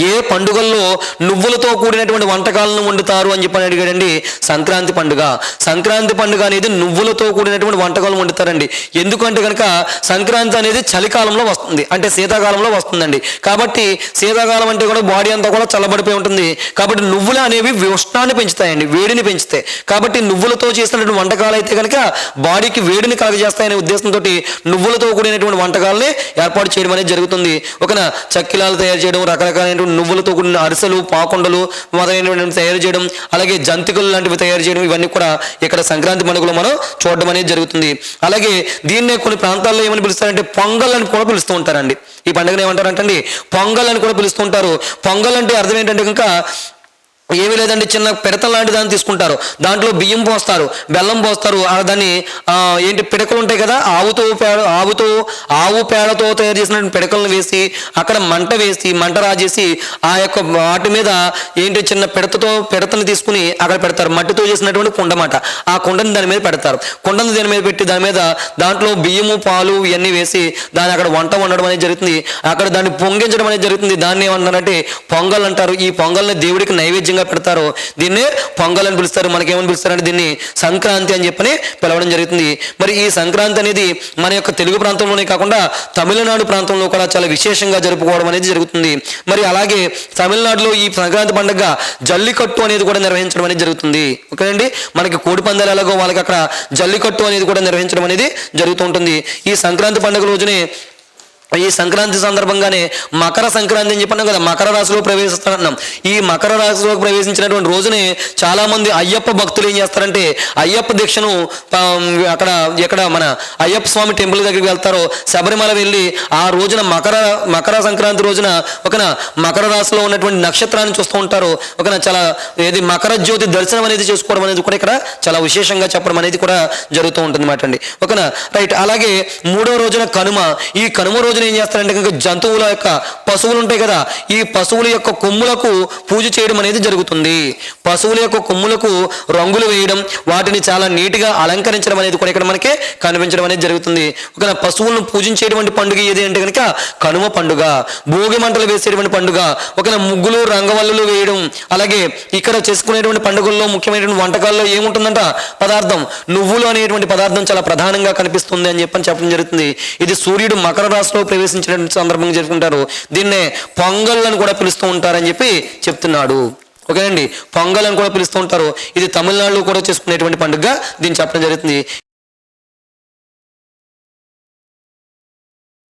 ఏ పండుగల్లో నువ్వులతో కూడినటువంటి వంటకాలను వండుతారు అని చెప్పని అడిగాడండి. సంక్రాంతి పండుగ అనేది నువ్వులతో కూడినటువంటి వంటకాలను వండుతారండి. ఎందుకంటే కనుక సంక్రాంతి అనేది చలికాలంలో వస్తుంది, అంటే శీతాకాలంలో వస్తుందండి. కాబట్టి శీతాకాలం అంటే కూడా బాడీ అంతా కూడా చల్లబడిపోయి ఉంటుంది. కాబట్టి నువ్వులు అనేవి ఉష్ణాన్ని పెంచుతాయండి, వేడిని పెంచుతాయి. కాబట్టి నువ్వులతో చేసినటువంటి వంటకాలు అయితే కనుక బాడీకి వేడిని కలగజేస్తాయనే ఉద్దేశంతో నువ్వులతో కూడినటువంటి వంటకాలని ఏర్పాటు చేయడం అనేది జరుగుతుంది. ఒకనా చక్కిలాలు తయారు చేయడం, రకరకాల నువ్వులతో కూడిన అరిసెలు, పాకుండలు మొదలైనటువంటి తయారు చేయడం, అలాగే జంతికలు లాంటివి తయారు చేయడం, ఇవన్నీ కూడా ఇక్కడ సంక్రాంతి పండుగలో మనం చూడడం అనేది జరుగుతుంది. అలాగే దీన్నే కొన్ని ప్రాంతాల్లో ఏమని పిలుస్తారంటే పొంగల్ అని కూడా పిలుస్తూ ఉంటారండి. ఈ పండుగను ఏమంటారంటే పొంగల్ అని కూడా పిలుస్తూ ఉంటారు. పొంగల్ అంటే అర్థం ఏంటంటే కనుక ఏమీ లేదండి, చిన్న పిడత లాంటి దాన్ని తీసుకుంటారు, దాంట్లో బియ్యం పోస్తారు, బెల్లం పోస్తారు, దాన్ని ఏంటి పిడకలు ఉంటాయి కదా, ఆవు పేడతో తయారు చేసిన పిడకలను వేసి అక్కడ మంట రాజేసి ఆ యొక్క వాటి మీద ఏంటి చిన్న పిడతని తీసుకుని అక్కడ పెడతారు. మట్టితో చేసినటువంటి కుండమాట, ఆ కుండని దాని మీద పెడతారు. కుండని దాని మీద పెట్టి దాంట్లో బియ్యము పాలు ఇవన్నీ వేసి దాన్ని అక్కడ వంట వండడం అనేది జరుగుతుంది. అక్కడ దాన్ని పొంగించడం అనేది జరుగుతుంది. దాన్ని ఏమంటారంటే పొంగల్ అంటారు. ఈ పొంగల్ని దేవుడికి నైవేద్యంగా పెడతారు. దీన్ని పొంగల్ అని పిలుస్తారు. మనకేమని పిలుస్తారంటే దీన్ని సంక్రాంతి అని చెప్పని పిలవడం జరుగుతుంది. మరి ఈ సంక్రాంతి అనేది మన యొక్క తెలుగు ప్రాంతంలోనే కాకుండా తమిళనాడు ప్రాంతంలో కూడా చాలా విశేషంగా జరుపుకోవడం అనేది జరుగుతుంది. మరి అలాగే తమిళనాడులో ఈ సంక్రాంతి పండుగ జల్లికట్టు అనేది కూడా నిర్వహించడం అనేది జరుగుతుంది. ఓకేనండి, మనకి కోడి పందాలు ఎలాగో వాళ్ళకి అక్కడ జల్లికట్టు అనేది కూడా నిర్వహించడం అనేది జరుగుతూ ఉంటుంది. ఈ సంక్రాంతి పండుగ రోజునే ఈ సంక్రాంతి సందర్భంగానే మకర సంక్రాంతి అని చెప్పన్నాం కదా, మకర రాశిలో ప్రవేశిస్తానన్నాం. ఈ మకర రాశిలో ప్రవేశించినటువంటి రోజునే చాలా మంది అయ్యప్ప భక్తులు ఏం చేస్తారంటే అయ్యప్ప దీక్షను ఎక్కడ మన అయ్యప్ప స్వామి టెంపుల్ దగ్గరికి వెళ్తారో, శబరిమల వెళ్ళి ఆ రోజున మకర సంక్రాంతి రోజున మకర రాశిలో ఉన్నటువంటి నక్షత్రాన్ని చూస్తూ ఉంటారు. చాలా మకర జ్యోతి దర్శనం అనేది చేసుకోవడం అనేది కూడా ఇక్కడ చాలా విశేషంగా చెప్పడం అనేది కూడా జరుగుతూ ఉంటుంది మాట అండి. రైట్. అలాగే మూడో రోజున కనుమ. ఈ కనుమ రోజున ఏం చేస్తారంటే కనుక జంతువుల యొక్క పశువులు ఉంటాయి కదా, ఈ పశువుల యొక్క కొమ్ములకు పూజ చేయడం అనేది జరుగుతుంది. పశువుల యొక్క కొమ్ములకు రంగులు వేయడం, వాటిని చాలా నీట్గా అలంకరించడం అనేది కూడా ఇక్కడ మనకి కనిపించడం అనేది జరుగుతుంది. పశువులను పూజించేటువంటి పండుగ ఏది అంటే కనుక కనుమ పండుగ. భోగి మంటలు వేసేటువంటి పండుగ, ముగ్గులు రంగవల్లులు వేయడం. అలాగే ఇక్కడ చేసుకునేటువంటి పండుగల్లో ముఖ్యమైనటువంటి వంటకాల్లో ఏముంటుందంట పదార్థం నువ్వులు అనేటువంటి పదార్థం చాలా ప్రధానంగా కనిపిస్తుంది అని చెప్పడం జరుగుతుంది. ఇది సూర్యుడు మకర రాశిలో ప్రవేశించిన సందర్భంగా జరుపుకుంటారు. దీన్నే పొంగల్ అని కూడా పిలుస్తూ ఉంటారని చెప్పి చెప్తున్నాడు. ఓకేనండి, పొంగల్ అని కూడా పిలుస్తూ ఉంటారు. ఇది తమిళనాడులో కూడా చేసుకునేటువంటి పండుగగా దీన్ని చెప్పడం జరుగుతుంది.